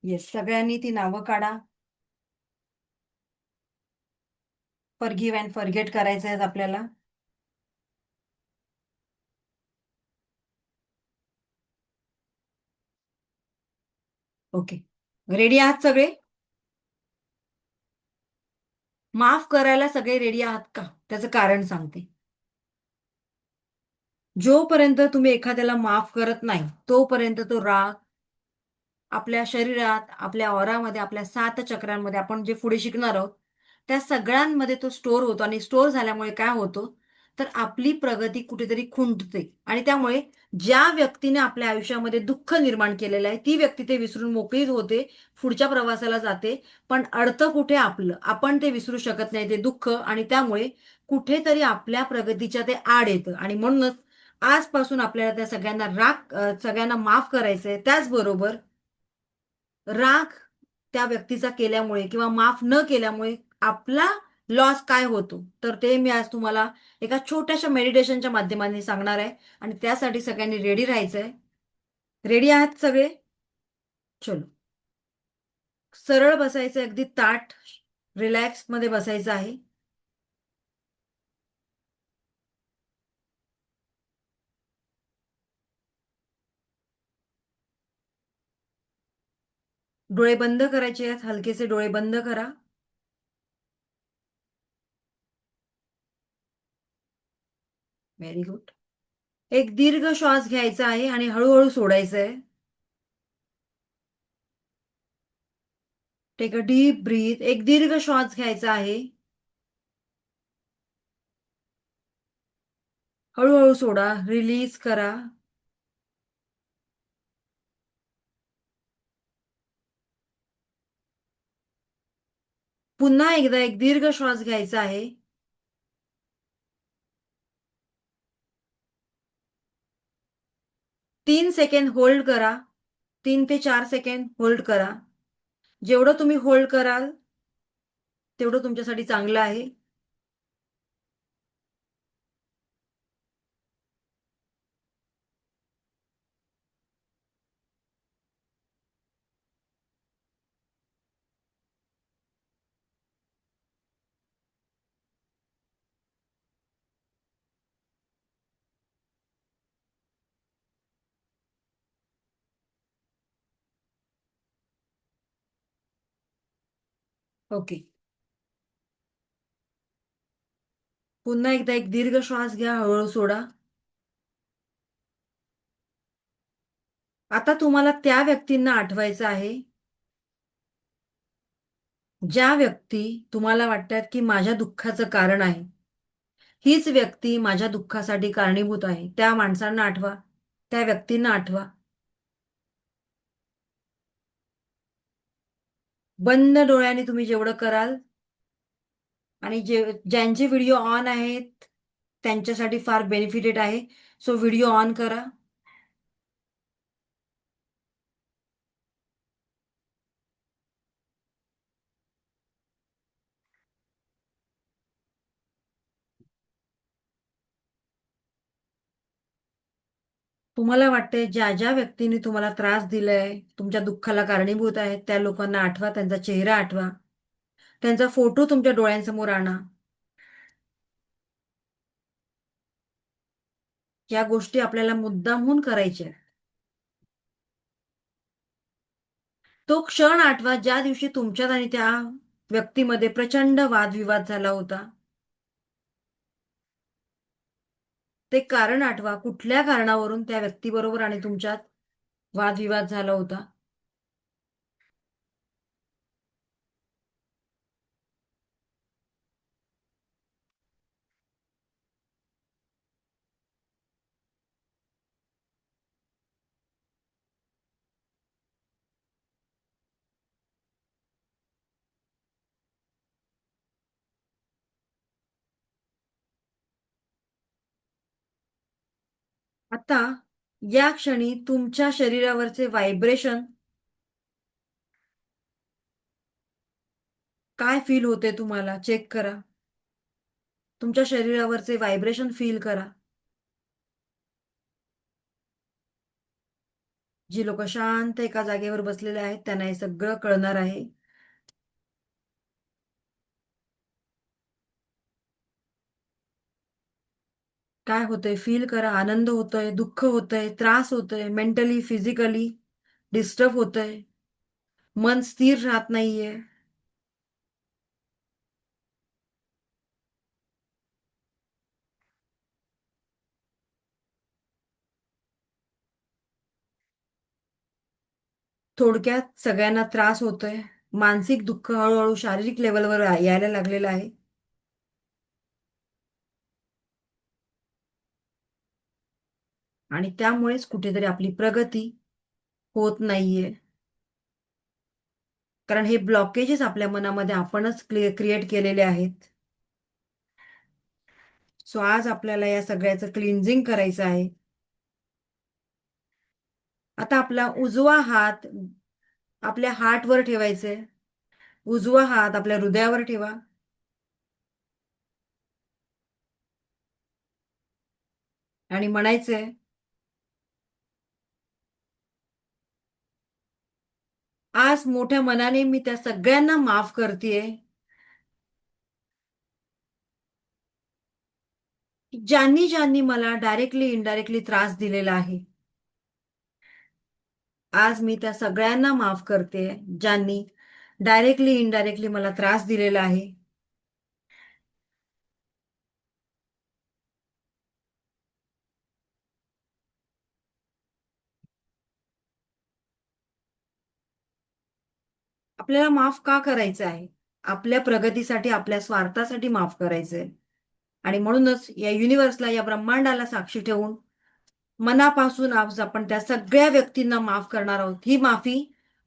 येस, सगळ्यांनी ती नावं काढा. फॉरगिव्ह अँड फॉरगेट करायचं आहे आपल्याला. ओके, रेडी आहात सगळे? माफ करायला सगळे रेडी आहात का? त्याचं कारण सांगते. जोपर्यंत तुम्ही एखाद्याला माफ करत नाही तोपर्यंत तो राग आपल्या शरीरात, आपल्या ऑरामध्ये, आपल्या 7 चक्रांमध्ये, आपण जे पुढे शिकणार आहोत त्या सगळ्यांमध्ये तो स्टोअर होतो. आणि स्टोअर झाल्यामुळे काय होतं तर आपली प्रगती कुठेतरी खुंटते. आणि त्यामुळे ज्या व्यक्तीने आपल्या आयुष्यामध्ये दुःख निर्माण केलेलं आहे ती व्यक्ती ते विसरून मोकळी होते, पुढच्या प्रवासाला जाते. पण अडतं कुठे आपलं, आपण ते विसरू शकत नाही ते दुःख. आणि त्यामुळे कुठेतरी आपल्या प्रगतीच्या ते आड येतं. आणि म्हणूनच आजपासून आपल्याला त्या सगळ्यांना माफ करायचंय. त्याचबरोबर राग त्या व्यक्तीचा केल्यामुळे किंवा माफ न केल्यामुळे आपला लॉस काय होतो तर ते मी आज तुम्हाला एका छोट्याशा मेडिटेशनच्या माध्यमाने सांगणार आहे. आणि त्यासाठी सगळ्यांनी रेडी राहायचंय. रेडी आहात सगळे? चलो, सरळ बसायचं, अगदी ताठ रिलॅक्स मध्ये बसायचं आहे. डोळे बंद करायचे आहेत, हलकेसे डोळे बंद करा. Very good. एक दीर्घ श्वास घ्यायचा आहे आणि हळूहळू सोडायचा आहे. Take a deep breath. एक दीर्घ श्वास घ्यायचा आहे, हळूहळू सोडा, रिलीज करा. पुन्हा एकदा एक दीर्घ श्वास घ्यायचा आहे, 3 सेकंड होल्ड करा. 3 ते 4 सेकंड होल्ड करा. जेवढं तुम्ही होल्ड कराल तेवढं तुमच्यासाठी चांगलं आहे. ओके. पुन्हा एकदा एक दीर्घ श्वास घ्या, हळूहळू सोडा. आता तुम्हाला त्या व्यक्तींना आठवायचं आहे, ज्या व्यक्ती तुम्हाला वाटतात की माझ्या दुःखाचं कारण आहे. हीच व्यक्ती माझ्या दुःखासाठी कारणीभूत आहे. त्या माणसांना आठवा, त्या व्यक्तींना आठवा. बंद डोळ्यांनी तुम्ही जेवढं कराल, आणि ज्यांचे व्हिडिओ ऑन आहेत त्यांच्यासाठी फार बेनिफिटेड आहे. सो व्हिडिओ ऑन करा. तुम्हाला वाटते ज्या ज्या व्यक्तींनी तुम्हाला त्रास दिलाय, तुमच्या दुःखाला कारणीभूत आहेत, त्या लोकांना आठवा, त्यांचा चेहरा आठवा, त्यांचा फोटो तुमच्या डोळ्यांसमोर आणा. या गोष्टी आपल्याला मुद्दामहून करायच्या. तो क्षण आठवा ज्या दिवशी तुमच्यात आणि त्या व्यक्तीमध्ये प्रचंड वादविवाद झाला होता. ते कारण आठवा, कुठल्या कारणावरून त्या व्यक्तीबरोबर आणि तुमच्यात वादविवाद झाला होता. आता या क्षणी तुमच्या शरीरावरचे व्हायब्रेशन काय फील होते तुम्हाला चेक करा. तुमच्या शरीरावरचे व्हायब्रेशन फील करा. जी लोक शांत एका जागेवर बसलेले आहेत त्यांना हे सगळं कळणार आहे. काय होतंय फील करा. आनंद होतोय, दुःख होतंय, त्रास होतोय, मेंटली फिजिकली डिस्टर्ब होतंय, मन स्थिर राहत नाहीये. थोडक्यात सगळ्यांना त्रास होतोय. मानसिक दुःख हळूहळू शारीरिक लेवलवर यायला लागलेलं आहे. आणि त्यामुळेच कुठेतरी आपली प्रगती होत नाहीये. कारण हे ब्लॉकेजेस आपल्या मनामध्ये आपणच क्रिएट केलेले आहेत. सो आज आपल्याला या सगळ्याचं क्लिन्झिंग करायचं आहे. आता आपला उजवा हात आपल्या हार्टवर ठेवायचे. उजवा हात आपल्या हृदयावर ठेवा. आणि म्हणायचंय, आज मोठ्या मनाने मी त्या सगळ्यांना माफ करतेय, ज्यांनी ज्यांनी मला डायरेक्टली इनडायरेक्टली त्रास दिलेला आहे. आज मी त्या सगळ्यांना माफ करते ज्यांनी डायरेक्टली इनडायरेक्टली मला त्रास दिलेला आहे. आपल्याला माफ का करायचं आहे? आपल्या प्रगतीसाठी, आपल्या स्वार्थासाठी माफ करायचंय. आणि म्हणूनच या युनिव्हर्सला, या ब्रह्मांडाला साक्षी ठेवून मनापासून आज आपण त्या सगळ्या व्यक्तींना माफ करणार आहोत. ही माफी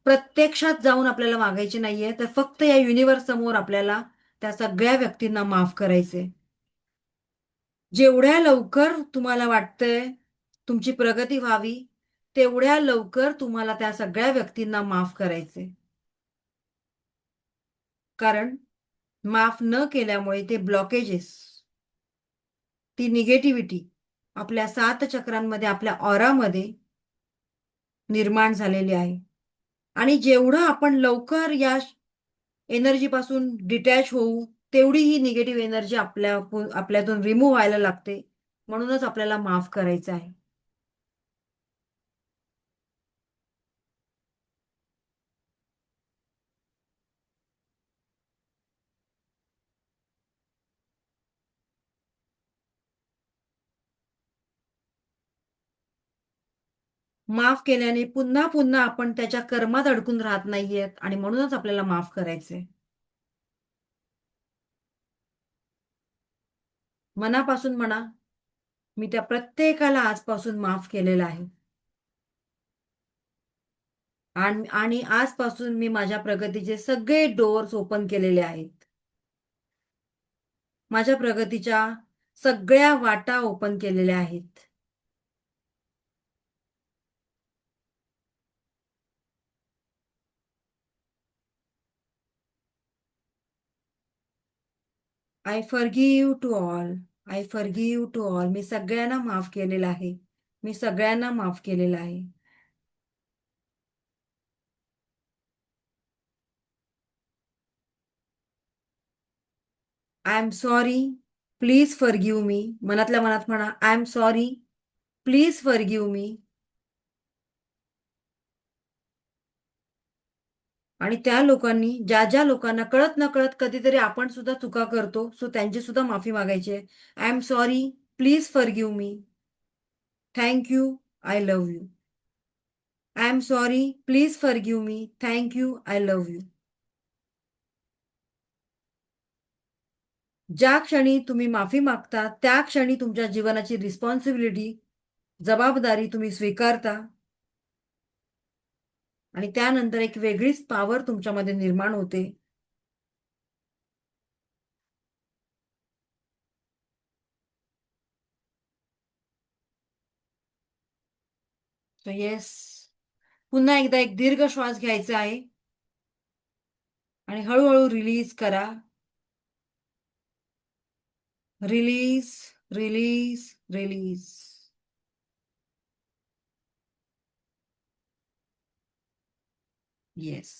प्रत्यक्षात जाऊन आपल्याला मागायची नाहीये, तर फक्त या युनिव्हर्स समोर आपल्याला त्या सगळ्या व्यक्तींना माफ करायचे. जेवढ्या लवकर तुम्हाला वाटतंय तुमची प्रगती व्हावी, तेवढ्या लवकर तुम्हाला त्या सगळ्या व्यक्तींना माफ करायचे. कारण माफ न केल्यामुळे ते ब्लॉकेजेस, ती निगेटिव्हिटी आपल्या 7 चक्रांमध्ये, आपल्या ऑरामध्ये निर्माण झालेली आहे. आणि जेवढं आपण लवकर या एनर्जीपासून डिटॅच होऊ, तेवढी ही निगेटिव्ह एनर्जी आपल्यातून रिमूव्ह व्हायला लागते. म्हणूनच आपल्याला माफ करायचं आहे. माफ केल्याने पुन्हा पुन्हा आपण त्याच्या कर्मात अडकून राहत नाहीयेत आणि म्हणूनच आपल्याला माफ करायचंय. मनापासून म्हणा, मी त्या प्रत्येकाला आजपासून माफ केलेलं आहे. आणि आजपासून मी माझ्या प्रगतीचे सगळे डोअर्स ओपन केलेले आहेत. माझ्या प्रगतीच्या सगळ्या वाटा ओपन केलेल्या आहेत. I forgive to all. I forgive to all. मी सगळ्यांना माफ केलेलं आहे. मी सगळ्यांना माफ केलेलं आहे. I am sorry. Please forgive me. मनातल्या मनात म्हणा, I am sorry. Please forgive me. आणि त्या लोकांनी, ज्या लोकांना कळत नकळत कधीतरी आपण सुद्धा चुका करतो, सो त्यांची सुद्धा माफी मागायची आहे. I am sorry. Please forgive me. Thank you. I love you. I am sorry. Please forgive me. Thank you. I love you. ज्या क्षणी तुम्ही माफी मागता, त्या क्षणी तुमच्या जीवनाची रिस्पॉन्सिबिलिटी, जबाबदारी तुम्ही स्वीकारता आणि त्यानंतर एक वेगळीच पॉवर तुमच्यामध्ये निर्माण होते. सो येस, पुन्हा एकदा एक दीर्घ श्वास घ्यायचा आहे आणि हळूहळू रिलीज करा. Release, release, release. येस.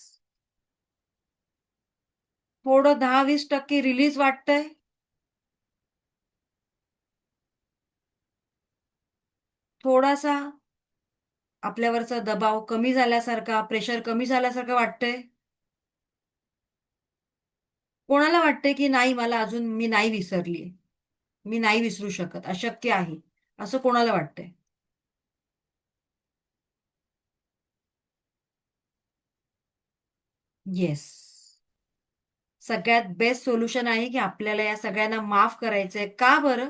थोडं 10-20% रिलीज वाटतंय. थोडासा आपल्यावरचा दबाव कमी झाल्यासारखा, प्रेशर कमी झाल्यासारखं वाटतंय. कोणाला वाटतंय की नाही, मला अजून मी नाही विसरलीये, मी नाही विसरू शकत, अशक्य आहे, असं कोणाला वाटतंय? येस. सगळ्यात बेस्ट सोल्युशन आहे की आपल्याला या सगळ्यांना माफ करायचंय. का बरं?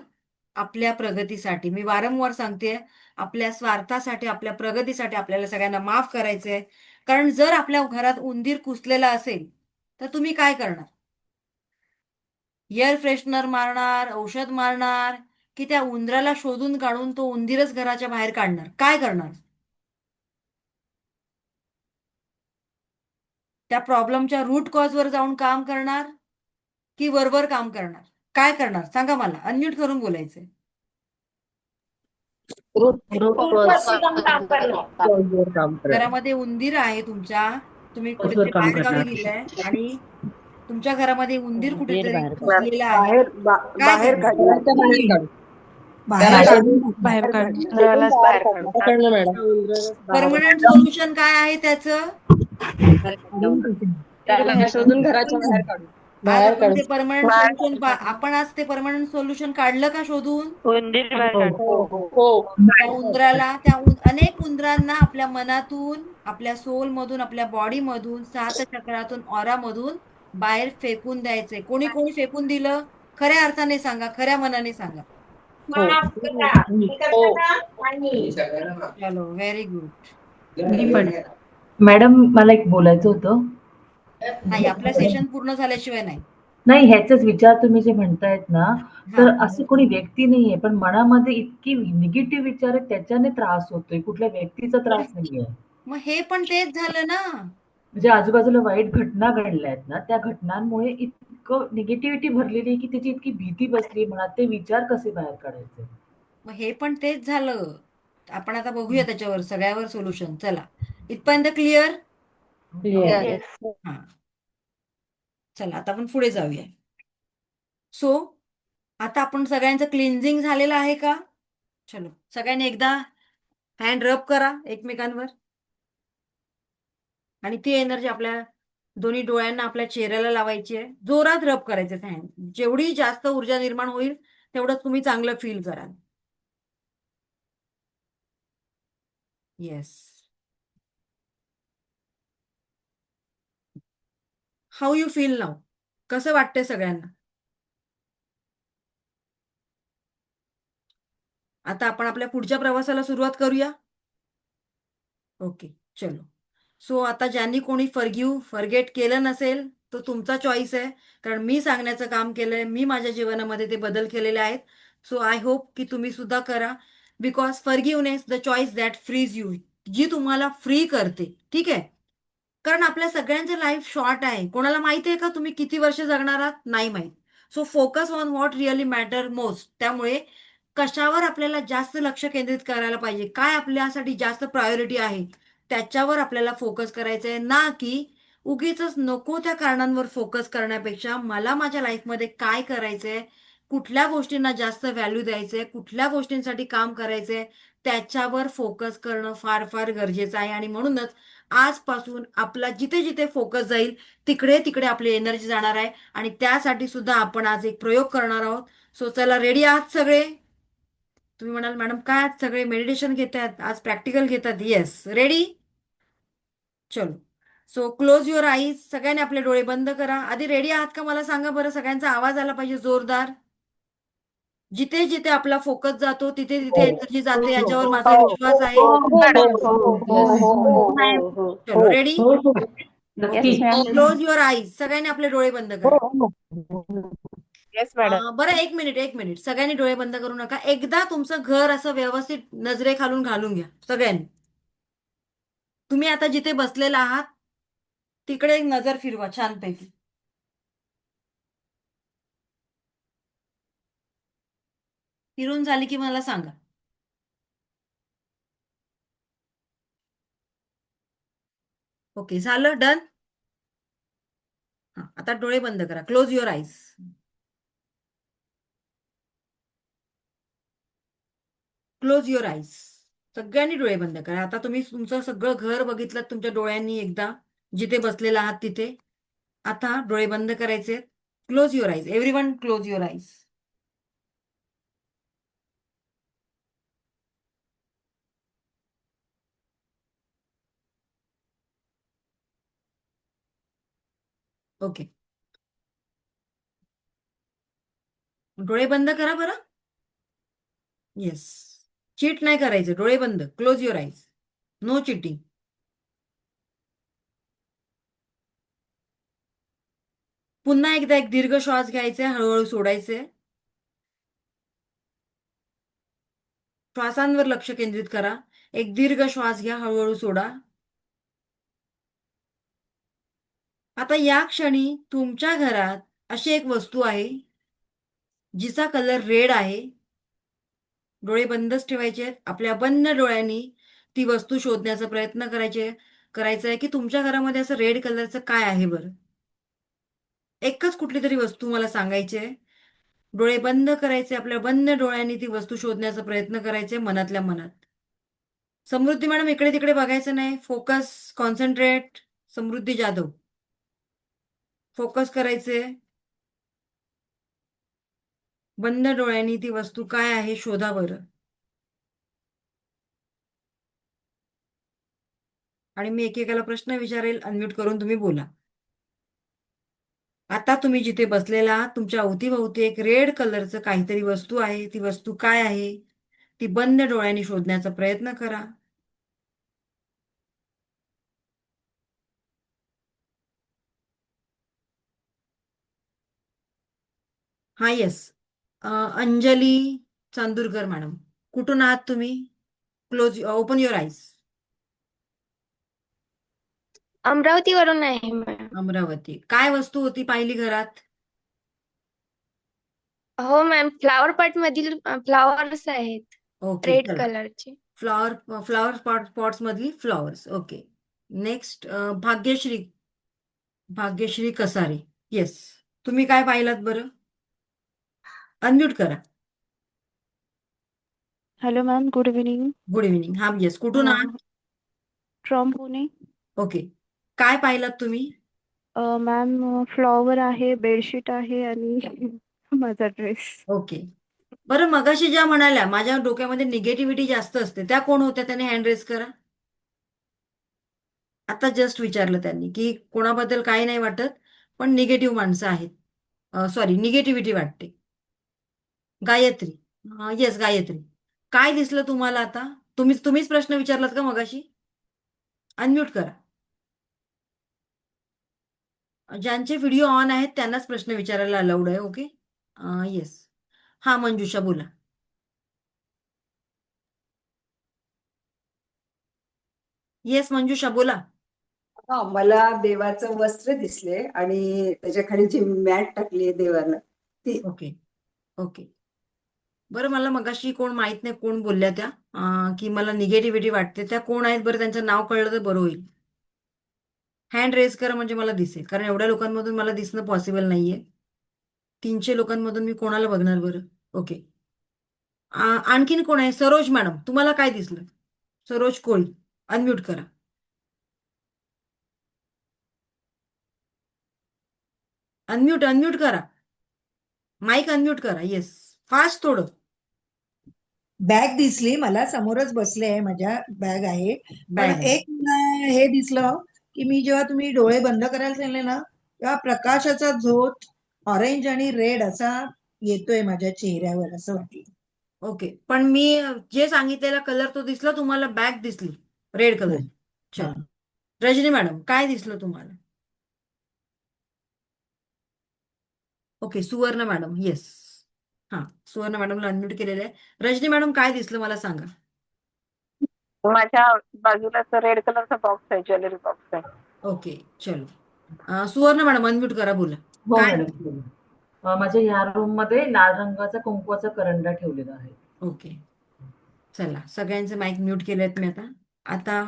आपल्या प्रगतीसाठी. मी वारंवार सांगतेय, आपल्या स्वार्थासाठी, आपल्या प्रगतीसाठी आपल्याला सगळ्यांना माफ करायचंय. कारण जर आपल्या घरात उंदीर कुसलेला असेल तर तुम्ही काय करणार? एअर फ्रेशनर मारणार, औषध मारणार, की त्या उंदराला शोधून काढून तो उंदीरच घराच्या बाहेर काढणार? काय करणार? त्या प्रॉब्लेमच्या रूट कॉजवर जाऊन काम करणार की वरवर काम करणार? काय करणार सांगा मला. अनम्यूट करून बोलायचंय. घरामध्ये उंदीर आहे तुमच्या, तुम्ही कुठेतरी बाहेर गावी गेलाय आणि तुमच्या घरामध्ये उंदीर कुठेतरी घुसलेला आहे. काय करणार? बाहेर काढून बाहेर टाकणार. काढ. उंदरालाच बाहेर काढू. त्या उंदरालाच बाहेर परमनंट काढू. सोल्युशन काय आहे त्याचं? काढून टाकणार. त्यांना शोधून घराच्या बाहेर काढू. आज आपण ते परमनंट सोल्युशन आपण आज ते परमनंट सोल्युशन काढलं का शोधून? त्या उंदराला अनेक उंदरांना आपल्या मनातून, आपल्या सोल मधून, आपल्या बॉडी मधून, 7 चक्रातून, ऑरा मधून बाहेर फेकून द्यायचंय. कोणी कोणी फेकून दिलं? खऱ्या अर्थाने सांगा, खऱ्या मनाने सांगा. चलो, व्हेरी गुड. मी पण. मॅडम मला एक बोलायचं होतं. नाही, आपलं सेशन पूर्ण झाल्याशिवाय नाही. नाही, ह्याचाच विचार तुम्ही जे म्हणतायत ना, तर हा. असं कोणी व्यक्ती नाहीये, पण मनामध्ये इतकी निगेटिव्ह विचार आहेत, त्याच्याने त्रास होतोय. कुठल्या व्यक्तीचा त्रास नाहीये. मग हे पण तेच झालं ना. म्हणजे आजूबाजूला वाईट घटना घडल्या आहेत ना, त्या घटनांमुळे इतकं निगेटिव्हिटी भरलेली आहे, की त्याची इतकी भीती बसली मनात, ते विचार कसे बाहेर काढायचे. मग हे पण तेच झालं. आपण आता बघूया त्याच्यावर सगळ्यावर सोल्युशन. चला, इथपर्यंत क्लिअर? हा. चला, आता आपण पुढे जाऊया. सो आता आपण सगळ्यांचं क्लिन्झिंग झालेलं आहे का? चलो, सगळ्यांनी एकदा हँड रब करा एकमेकांवर आणि ती एनर्जी आपल्या दोन्ही डोळ्यांना, आपल्या चेहऱ्याला लावायची आहे. जोरात रब करायचे हँड. जेवढी जास्त ऊर्जा निर्माण होईल तेवढं तुम्ही चांगलं फील कराल. Yes. How you feel now? कसं वाटतंय सगळ्यांना? आता आपण आपल्या पुढच्या प्रवासाला सुरुवात करूया. ओके, चलो. सो आता ज्यांनी कोणी फॉरगेट केलं नसेल तो तुमचा चॉईस आहे, कारण मी सांगण्याचं काम केलंय, मी माझ्या जीवनामध्ये ते बदल केलेले आहेत. सो आय होप की तुम्ही सुद्धा करा. Because forgiveness the choice that frees you, जी तुम्हाला फ्री करते. ठीक आहे, कारण आपल्या सगळ्यांचं लाईफ शॉर्ट आहे. कोणाला माहिती आहे का तुम्ही किती वर्ष जगणार आहात? नाही माहीत. So focus on what really matter most. त्यामुळे कशावर आपल्याला जास्त लक्ष केंद्रित करायला पाहिजे, काय आपल्यासाठी जास्त प्रायोरिटी आहे, त्याच्यावर आपल्याला फोकस करायचं आहे, ना की उगीच नको त्या कारणांवर फोकस करण्यापेक्षा मला माझ्या लाईफमध्ये काय करायचंय, कुठल्या गोष्टींना जास्त व्हॅल्यू द्यायचंय, कुठल्या गोष्टींसाठी काम करायचंय, त्याच्यावर फोकस करणं फार फार गरजेचं आहे. आणि म्हणूनच आजपासून आपला जिथे जिथे फोकस जाईल तिकडे तिकडे आपली एनर्जी जाणार आहे. आणि त्यासाठी सुद्धा आपण आज एक प्रयोग करणार आहोत. सो चला, रेडी आहात सगळे? तुम्ही म्हणाल मॅडम काय आज सगळे मेडिटेशन घेतात, आज प्रॅक्टिकल घेतात? Yes, ready? चलो. So close your eyes. सगळ्यांनी आपले डोळे बंद करा. आधी रेडी आहात का मला सांगा बरं, सगळ्यांचा आवाज आला पाहिजे जोरदार. जिथे जिथे आपला फोकस जातो तिथे तिथे एनर्जी जाते, याच्यावर माझा विश्वास आहे. चलो, रेडी? Close your eyes. सगळ्यांनी आपले डोळे बंद करा. Yes madam. बरं, एक मिनिट. सगळ्यांनी डोळे बंद करू नका. एकदा तुमचं घर असं व्यवस्थित नजरेखालून घालून घ्या सगळ्यांनी. तुम्ही आता जिथे बसलेला आहात तिकडे एक नजर फिरवा छानपैकी. फिरून झाली की मला सांगा. ओके, झालं? डन? आता डोळे बंद करा. Close your eyes. Close your eyes. सगळ्यांनी डोळे बंद करा. आता तुम्ही तुमचं सगळं घर बघितलं तुमच्या डोळ्यांनी एकदा, जिथे बसलेला आहात तिथे. आता डोळे बंद करायचे. Close your eyes. Everyone close your eyes. Okay, डोळे बंद करा बरं. येस, चीट नाही करायचं. डोळे बंद. Close your eyes. No cheating. पुन्हा एकदा एक दीर्घ श्वास घ्यायचे, हळूहळू सोडायचे. श्वासांवर लक्ष केंद्रित करा. एक दीर्घ श्वास घ्या, हळूहळू सोडा. आता या क्षणी तुमच्या घरात अशी एक वस्तू आहे जिचा कलर रेड आहे. डोळे बंदच ठेवायचे आहेत. आपल्या बंद डोळ्यांनी ती वस्तू शोधण्याचा प्रयत्न करायचा आहे की तुमच्या घरामध्ये असं रेड कलरचं काय आहे बरं. एकच कुठली तरी वस्तू मला सांगायची आहे. डोळे बंद करायचे, आपल्या बंद डोळ्यांनी ती वस्तू शोधण्याचा प्रयत्न करायचे मनातल्या मनात. समृद्धी मॅडम इकडे तिकडे बघायचं नाही. Focus, concentrate. Samruddhi Jadhav, focus करायचे. बंद डोळ्यांनी ती वस्तू काय आहे शोधा बरं. आणि मी एकेकाला प्रश्न विचारेल, अनम्यूट करून तुम्ही बोला. आता तुम्ही जिथे बसलेला आहात, तुमच्या अवतीभवती एक रेड कलरचं काहीतरी वस्तू आहे. ती वस्तू काय आहे ती बंद डोळ्यांनी शोधण्याचा प्रयत्न करा. हा येस, अंजली चांदूरकर मॅडम, कुठून आहात तुम्ही? Close, open your eyes. अमरावतीवरून आहे मॅम. अमरावती. काय वस्तू होती पाहिली घरात? हो मॅम, फ्लावर पॉट मधील फ्लावर्स आहेत, ओके, रेड चला. कलरचे. फ्लॉवर पॉट्स मधली flowers. Okay. Next, Bhagyashree Kasare. Yes, तुम्ही काय पाहिलात बरं? अनम्यूट करा. Hello ma'am, good evening. Good evening. हा येस, कुठून आहात? फ्रॉम पुणे. ओके. काय पाहिलात तुम्ही? मॅम, फ्लॉवर आहे, बेडशीट आहे आणि माझा ड्रेस. ओके. बरं, मगाशी ज्या म्हणाल्या माझ्या डोक्यामध्ये निगेटिव्हिटी जास्त असते, त्या कोण होत्या? त्याने हँड रेज करा. आता जस्ट विचारलं त्यांनी की कोणाबद्दल काही नाही वाटत, पण निगेटिव्ह माणसं आहेत. सॉरी, निगेटिव्हिटी वाटते. गायत्री. येस, गायत्री. काय दिसलं तुम्हाला आता? तुम्हीच प्रश्न विचारलात का मगाशी? अनम्यूट करा. ज्यांचे व्हिडिओ ऑन आहेत त्यांनाच प्रश्न विचारायला अलाउड आहे. ओके. येस. हा, मंजुषा बोला. येस, मंजुषा बोला. हा, मला देवाचं वस्त्र दिसले आणि त्याच्या खाली जी मॅट टाकली आहे देवानं ती. ओके. ओके. बरं, मला मगाशी कोण माहित नाही कोण बोलल्या त्या की मला निगेटिव्हिटी वाटते. त्या कोण आहेत बरं? त्यांचं नाव कळलं तर बरं होईल. हँड रेज करा म्हणजे मला दिसेल, कारण एवढ्या लोकांमधून मला दिसणं पॉसिबल नाहीये. 300 लोकांमधून मी कोणाला बघणार बरं? ओके. आणखीन कोण आहे? सरोज मॅडम, तुम्हाला काय दिसलं? सरोज कोळी, अनम्यूट करा. अनम्यूट करा. माईक अनम्यूट करा. येस, फास्ट थोडं. बॅग दिसली मला, समोरच बसले आहे, माझ्या बॅग आहे. पण बॅग. एक मला हे दिसलं की मी जेव्हा तुम्ही डोळे बंद करायला सांगितले ना, तेव्हा प्रकाशाचा झोत ऑरेंज आणि रेड असा येतोय माझ्या चेहऱ्यावर, असं वाटलं. ओके, पण मी जे सांगितलेला कलर तो दिसला तुम्हाला? बॅग दिसली रेड कलर. हो. चल, रजनी मॅडम काय दिसलं तुम्हाला? ओके, सुवर्ण मॅडम. येस. हा, सुवर्ण मॅडमला अनम्यूट केलेलं आहे. रजनी मॅडम काय दिसलं मला सांगा. माझ्या बाजूलाच रेड कलरचा बॉक्स आहे, ज्वेलरी बॉक्स आहे. ओके, चलो. सुवर्ण मॅडम अनम्यूट करा, बोला. हो काय? मॅडम. माझ्या ह्या रूम मध्ये लाल रंगाचा कुंकवाचा करंडा ठेवलेला आहे. ओके, चला, सगळ्यांचे माईक म्यूट केलेत मी. आता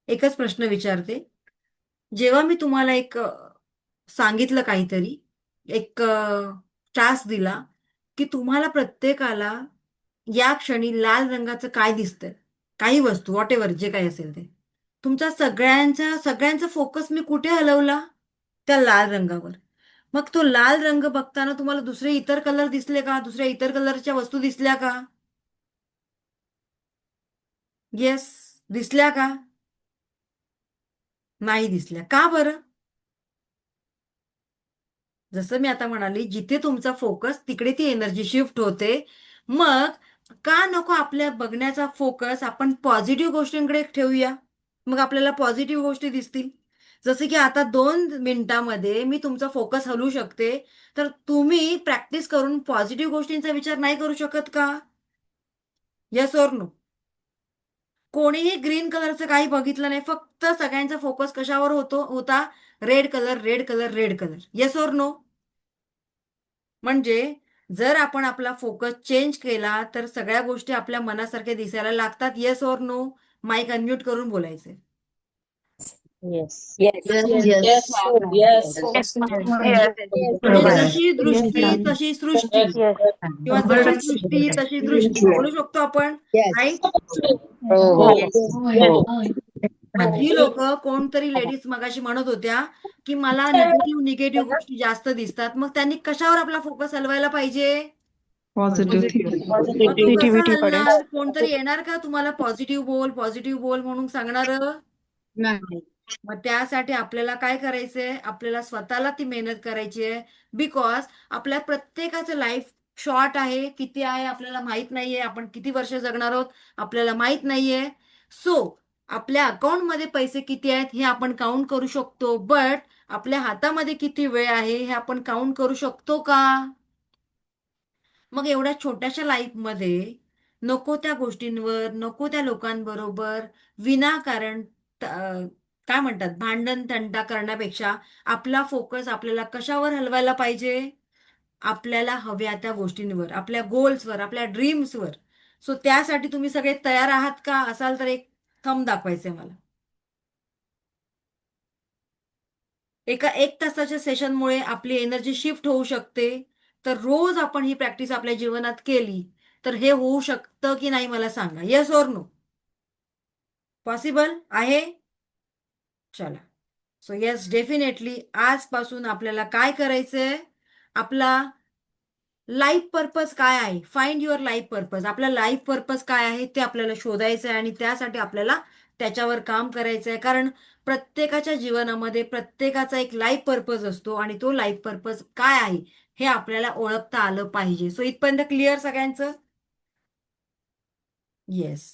एकच प्रश्न विचारते. जेव्हा मी तुम्हाला एक सांगितलं काहीतरी, एक टास्क दिला की तुम्हाला प्रत्येकाला या क्षणी लाल रंगाचं काय दिसतंय, काही वस्तू व्हॉट एव्हर जे काही असेल ते, तुमचा सगळ्यांचा फोकस मी कुठे हलवला? त्या लाल रंगावर. मग तो लाल रंग बघताना तुम्हाला दुसरे इतर कलर दिसले का? दुसऱ्या इतर कलरच्या वस्तू दिसल्या का? येस, दिसल्या का? नाही दिसल्या. का बरं? जसं मी आता म्हणाली, जिथे तुमचा फोकस तिकडे ती एनर्जी शिफ्ट होते. मग का नको आपल्या बघण्याचा फोकस आपण पॉझिटिव्ह गोष्टींकडे ठेवूया? मग आपल्याला पॉझिटिव्ह गोष्टी दिसतील. जसे की आता 2 मिनिटांमध्ये मी तुमचा फोकस हलवू शकते, तर तुम्ही प्रॅक्टिस करून पॉझिटिव्ह गोष्टींचा विचार नाही करू शकत का? Yes or no? कोणीही ग्रीन कलरचं काही बघितलं नाही, फक्त सगळ्यांचा फोकस कशावर होता? Red colour, red colour, red colour. Yes or no? म्हणजे जर आपण आपला फोकस चेंज केला तर सगळ्या गोष्टी आपल्या मनासारख्या दिसायला लागतात. Yes or no? Mic unmute करून बोलायचे. Yes yes Yes, yes ma'am. Yes. Yes, ma'am. म्हणजे बरोबर आहे. जशी दृष्टी ma'am. तशी सृष्टी Yes. किंवा जशी सृष्टी तशी दृष्टी बोलू शकतो आपण, राईट? हो मग जी लोक कोणतरी लेडीज मगाशी म्हणत होत्या की मला निगेटिव्ह गोष्टी जास्त दिसतात, मग त्यांनी कशावर आपला फोकस हलवायला पाहिजे? मग तो कसा हलणार? कोणतरी येणार का तुम्हाला पॉझिटिव्ह बोल म्हणून सांगणार? नाही. मग त्यासाठी आपल्याला काय करायचंय? आपल्याला स्वतःला ती मेहनत करायची आहे. बिकॉज आपल्या प्रत्येकाचं लाईफ शॉर्ट आहे, किती आहे आपल्याला माहित नाहीये. आपण किती वर्ष जगणार आहोत आपल्याला माहित नाहीये. सो आपल्या अकाउंटमध्ये पैसे किती आहेत हे आपण काउंट करू शकतो, बट आपल्या हातामध्ये किती वेळ आहे हे आपण काउंट करू शकतो का? मग एवढ्या छोट्याशा लाईफमध्ये नको त्या गोष्टींवर, नको त्या लोकांबरोबर विनाकारण काय म्हणतात भांडण तंटा करण्यापेक्षा आपला फोकस आपल्याला कशावर हलवायला पाहिजे? आपल्याला हव्या त्या गोष्टींवर, आपल्या गोल्सवर, आपल्या ड्रीम्सवर. सो त्यासाठी तुम्ही सगळे तयार आहात का? असाल तर एक थंब दाखवायचंय मला. एका 1 तासाच्या सेशनमुळे आपली एनर्जी शिफ्ट होऊ शकते. तर रोज आपण ही प्रॅक्टिस आपल्या जीवनात केली तर हे होऊ शकतं की नाही मला सांगा. Yes or no? पॉसिबल आहे? चला. सो येस, डेफिनेटली आजपासून आपल्याला काय करायचंय? आपला लाईफ पर्पज काय आहे? Find your life purpose. आपला लाईफ पर्पज काय आहे ते आपल्याला शोधायचं आहे आणि त्यासाठी आपल्याला त्याच्यावर काम करायचं आहे. कारण प्रत्येकाच्या जीवनामध्ये प्रत्येकाचा एक लाईफ पर्पज असतो आणि तो लाईफ पर्पज काय आहे हे आपल्याला ओळखता आलं पाहिजे. सो इथपर्यंत क्लिअर सगळ्यांचं? येस.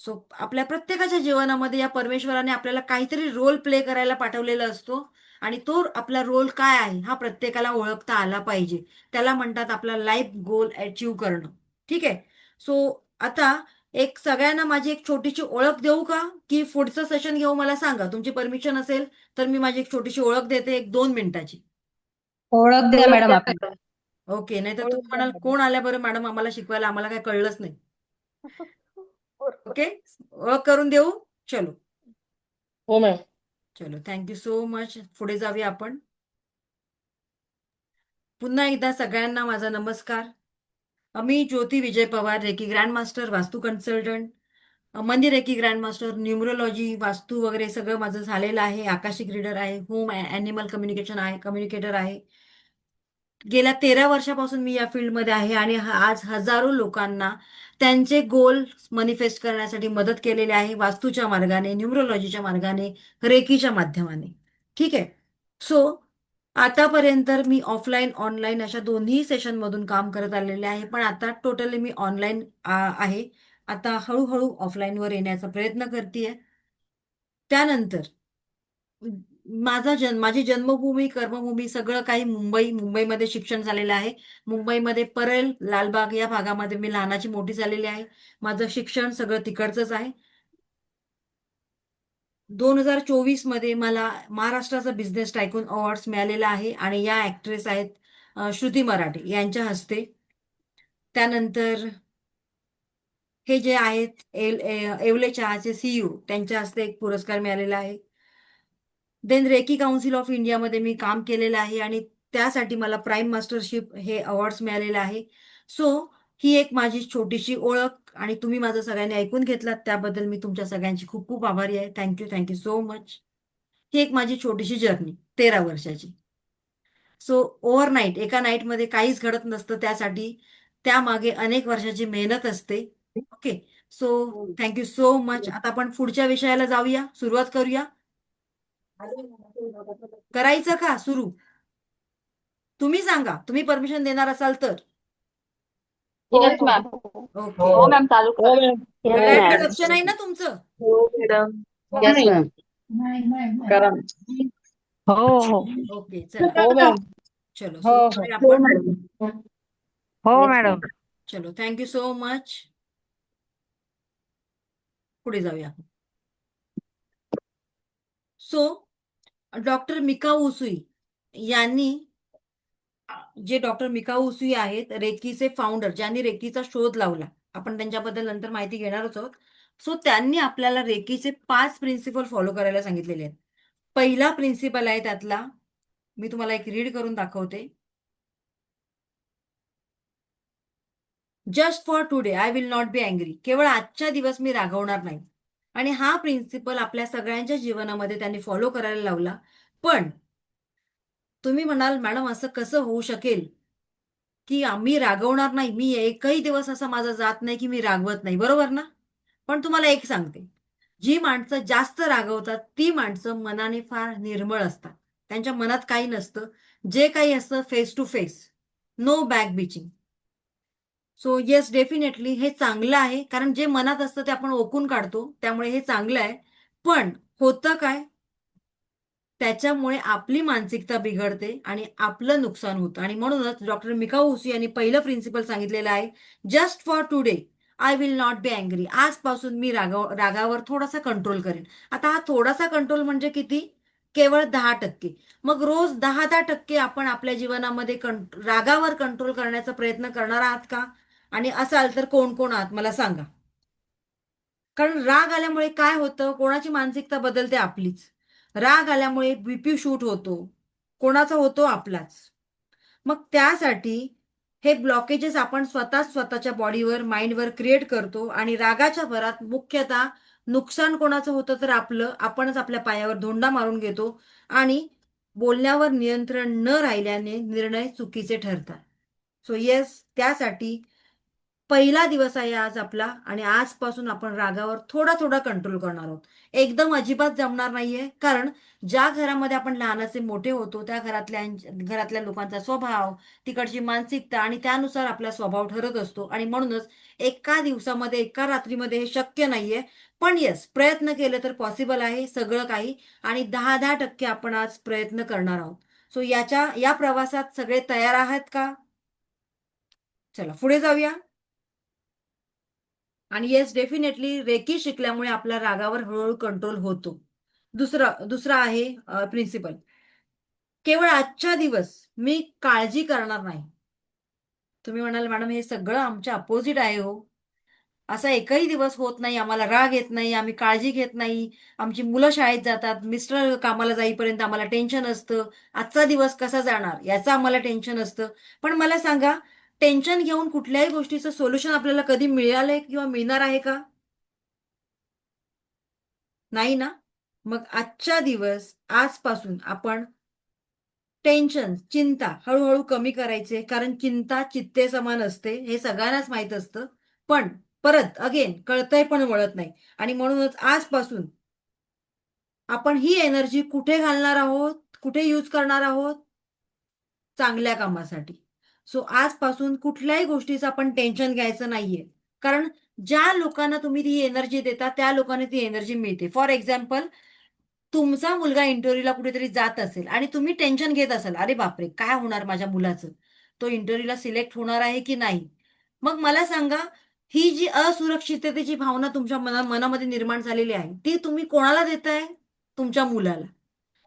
सो आपल्या प्रत्येकाच्या जीवनामध्ये या परमेश्वराने आपल्याला काहीतरी रोल प्ले करायला पाठवलेला असतो आणि तो आपला रोल काय आहे हा प्रत्येकाला ओळखता आला पाहिजे. त्याला म्हणतात आपला लाईफ गोल अचीव करणं. ठीक आहे. सो आता एक सगळ्यांना माझी एक छोटीशी ओळख देऊ का की पुढचं सेशन घेऊ? मला सांगा. तुमची परमिशन असेल तर मी माझी एक छोटीशी ओळख देते 1-2 मिनिटाची. ओळख द्या मॅडम आपली. ओके. नाही तर तुम्ही म्हणाल कोण आल्या बरं मॅडम आम्हाला शिकवायला, आम्हाला काही कळलंच नाही. ओके. ओळख करून देऊ? चलो. हो मॅम. चलो, थँक्यू सो मच. पुढे जाऊया आपण. पुन्हा एकदा सगळ्यांना माझा नमस्कार. मी ज्योती विजय पवार, रेकी ग्रँडमास्टर, वास्तू कन्सल्टंट, मंदिर रेकी ग्रँडमास्टर, न्यूमरोलॉजी, वास्तू वगैरे सगळं माझं झालेलं आहे. आकाशिक रीडर आहे, होम ॲनिमल कम्युनिकेटर आहे. गेल्या 13 वर्षापासून मी या फील्डमध्ये आहे आणि आज हजारो लोकांना त्यांचे गोल मॅनिफेस्ट करण्यासाठी मदत केलेली आहे. वास्तूच्या मार्गाने, न्यूमरोलॉजीच्या मार्गाने, रेकीच्या माध्यमाने. ठीक आहे. सो आतापर्यंत मी ऑफलाईन ऑनलाईन अशा दोन्ही सेशनमधून काम करत आलेले आहे. पण आता टोटली मी ऑनलाईन आहे. आता हळूहळू ऑफलाईनवर येण्याचा प्रयत्न करतेय. त्यानंतर माझी जन्मभूमी, कर्मभूमी सगळं काही मुंबईमध्ये शिक्षण झालेलं आहे. मुंबईमध्ये परेल, लालबाग या भागामध्ये मी लहानाची मोठी झालेली आहे. माझं शिक्षण सगळं तिकडचंच आहे. 2024 मध्ये मला महाराष्ट्राचा बिझनेस टायकून अवॉर्ड्स मिळालेला आहे आणि या ऍक्ट्रेस आहेत श्रुती मराठे यांच्या हस्ते. त्यानंतर हे जे आहेत येवले चहाचे CEO त्यांच्या हस्ते एक पुरस्कार मिळालेला आहे. देन रेकी काउन्सिल ऑफ इंडियामध्ये मी काम केलेलं आहे आणि त्यासाठी मला प्राईम मास्टरशिप हे अवॉर्ड्स मिळालेले आहे. सो ही एक माझी छोटीशी ओळख आणि तुम्ही माझं सगळ्यांनी ऐकून घेतलात त्याबद्दल मी तुमच्या सगळ्यांची खूप खूप आभारी आहे. Thank you so much. ही एक माझी छोटीशी जर्नी 13 वर्षाची. सो ओव्हरनाईट एका नाईटमध्ये काहीच घडत नसतं. त्यासाठी त्यामागे अनेक वर्षाची मेहनत असते. Okay. So thank you so much. आता आपण पुढच्या विषयाला जाऊया, सुरुवात करूया. करायचं का सुरू? तुम्ही सांगा. तुम्ही परमिशन देणार असाल तर. Yes ma'am. ओके. हो मॅम चालू हो करा. मॅम. घड्याळाकडे लक्ष नाही ना तुमचं? हो मॅडम. Yes ma'am. करा. ओके. चला. हो मॅम. चलो सुरू करूया आपण. हो मॅडम. चलो, थँक्यू सो मच. पुढे जाऊया. सो डॉक्टर मिकाऊ उसुई यांनी जे डॉक्टर मिकाऊ उसुई आहेत रेकीचे फाउंडर, ज्यांनी रेकीचा शोध लावला, आपण त्यांच्याबद्दल नंतर माहिती घेणारच आहोत. सो त्यांनी आपल्याला रेकीचे 5 प्रिन्सिपल फॉलो करायला सांगितलेले आहेत. पहिला प्रिन्सिपल आहे त्यातला, मी तुम्हाला एक रीड करून दाखवते. Just for today I will not be angry. केवळ आजच्या दिवस मी रागवणार नाही. आणि हा प्रिन्सिपल आपल्या सगळ्यांच्या जीवनामध्ये त्यांनी फॉलो करायला लावला. पण तुम्ही म्हणाल मॅडम असं कसं होऊ शकेल की आम्ही रागवणार नाही, मी एकही दिवस असा माझा जात नाही की मी रागवत नाही, बरोबर ना? पण तुम्हाला एक सांगते, जी माणसं जास्त रागवतात ती माणसं मनाने फार निर्मळ असतात. त्यांच्या मनात काही नसतं, जे काही असतं face to face, no back bitching. So yes, definitely हे चांगलं आहे, कारण जे मनात असतं ते आपण ओकून काढतो, त्यामुळे हे चांगलं आहे. पण होतं काय, त्याच्यामुळे आपली मानसिकता बिघडते आणि आपलं नुकसान होतं. आणि म्हणूनच डॉक्टर मिकाऊ उसी यांनी पहिलं प्रिन्सिपल सांगितलेलं आहे, just for today I will not be angry. आजपासून मी रागावर थोडासा कंट्रोल करेन. आता हा थोडासा कंट्रोल म्हणजे किती? केवळ 10%. मग रोज 10-10% आपण आपल्या जीवनामध्ये रागावर कंट्रोल करण्याचा प्रयत्न करणार आहात का? आणि असाल तर कोण कोण आहात मला सांगा. कारण राग आल्यामुळे काय होतं, कोणाची मानसिकता बदलते? आपलीच. राग आल्यामुळे बीपी शूट होतो, कोणाचा होतो? आपलाच. मग त्यासाठी हे ब्लॉकेजेस आपण स्वतःच्या बॉडीवर, माइंडवर क्रिएट करतो आणि रागाच्या भरात मुख्यतः नुकसान कोणाचं होतं तर आपणच आपल्या पायावर धोंडा मारून घेतो आणि बोलण्यावर नियंत्रण न राहिल्याने निर्णय चुकीचे ठरतात. सो येस, त्यासाठी पहिला दिवस आहे आज आपला आणि आजपासून आपण रागावर थोडा थोडा कंट्रोल करणार आहोत. एकदम अजिबात जमणार नाहीये, कारण ज्या घरामध्ये आपण लहानाचे मोठे होतो त्या घरातल्या लोकांचा स्वभाव, तिकडची मानसिकता आणि त्यानुसार आपला स्वभाव ठरत असतो. आणि म्हणूनच एका दिवसामध्ये, एका रात्रीमध्ये हे शक्य नाहीये. पण येस, प्रयत्न केले तर पॉसिबल आहे सगळं काही. आणि 10-10% आपण आज प्रयत्न करणार आहोत. सो या प्रवासात सगळे तयार आहात का? चला पुढे जाऊया. आणि येस, डेफिनेटली रेकी शिकल्यामुळे आपल्या रागावर हळूहळू कंट्रोल होतो. दुसरा आहे प्रिन्सिपल, केवळ आजच्या दिवस मी काळजी करणार नाही. तुम्ही म्हणाल मॅडम हे सगळं आमच्या अपोजिट आहे हो. असा एकही दिवस होत नाही, आम्हाला राग येत नाही, आम्ही काळजी घेत नाही, आमची मुलं शाळेत जातात, मिस्टर कामाला जाईपर्यंत आम्हाला टेन्शन असतं, आजचा दिवस कसा जाणार याचं आम्हाला टेन्शन असतं. पण मला सांगा, टेन्शन घेऊन कुठल्याही गोष्टीचं सोल्युशन आपल्याला कधी मिळालंय किंवा मिळणार आहे का? नाही ना? मग आजच्या दिवस, आजपासून आपण टेन्शन, चिंता हळूहळू कमी करायचे, कारण चिंता चित्ते समान असते हे सगळ्यांनाच माहित असतं. पण परत अगेन कळतंय पण वळत नाही. आणि म्हणूनच आजपासून आपण ही एनर्जी कुठे घालणार आहोत, कुठे यूज करणार आहोत? चांगल्या कामासाठी. सो आजपासून कुठल्याही गोष्टीचं आपण टेन्शन घ्यायचं नाहीये, कारण ज्या लोकांना तुम्ही ती एनर्जी देता त्या लोकांना ती एनर्जी मिळते. फॉर एक्झाम्पल, तुमचा मुलगा इंटरव्ह्यूला कुठेतरी जात असेल आणि तुम्ही टेन्शन घेत असाल, अरे बापरे काय होणार माझ्या मुलाचं, तो इंटरव्ह्यूला सिलेक्ट होणार आहे की नाही. मग मला सांगा, ही जी असुरक्षिततेची भावना तुमच्या मनामध्ये निर्माण झालेली आहे ती तुम्ही कोणाला देताय? तुमच्या मुलाला.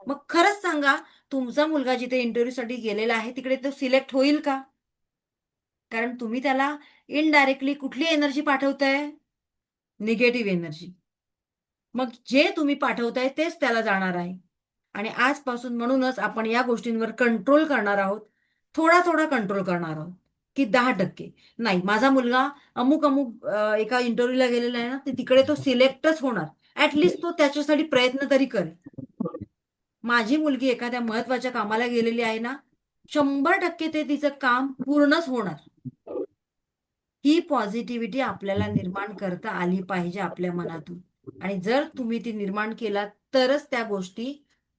मग खरंच सांगा, तुमचा मुलगा जिथे इंटरव्ह्यूसाठी गेलेला आहे तिकडे तो सिलेक्ट होईल का? कारण तुम्ही त्याला इनडायरेक्टली कुठली एनर्जी पाठवताय? Negative energy. मग जे तुम्ही पाठवताय तेच त्याला जाणार आहे. आणि आजपासून म्हणूनच आपण या गोष्टींवर कंट्रोल करणार आहोत, थोडा थोडा कंट्रोल करणार आहोत. की 10% नाही, माझा मुलगा अमुक अमुक एका इंटरव्ह्यूला गेलेला आहे ना, ते तिकडे तो सिलेक्टच होणार. ऍटलिस्ट तो त्याच्यासाठी प्रयत्न तरी करेल. माझी मुलगी एखाद्या महत्वाच्या कामाला गेलेली आहे ना, 100% ते तिचं काम पूर्णच होणार. ही पॉझिटिव्हिटी आपल्याला निर्माण करता आली पाहिजे आपल्या मनातून. आणि जर तुम्ही ती निर्माण केलात तरच त्या गोष्टी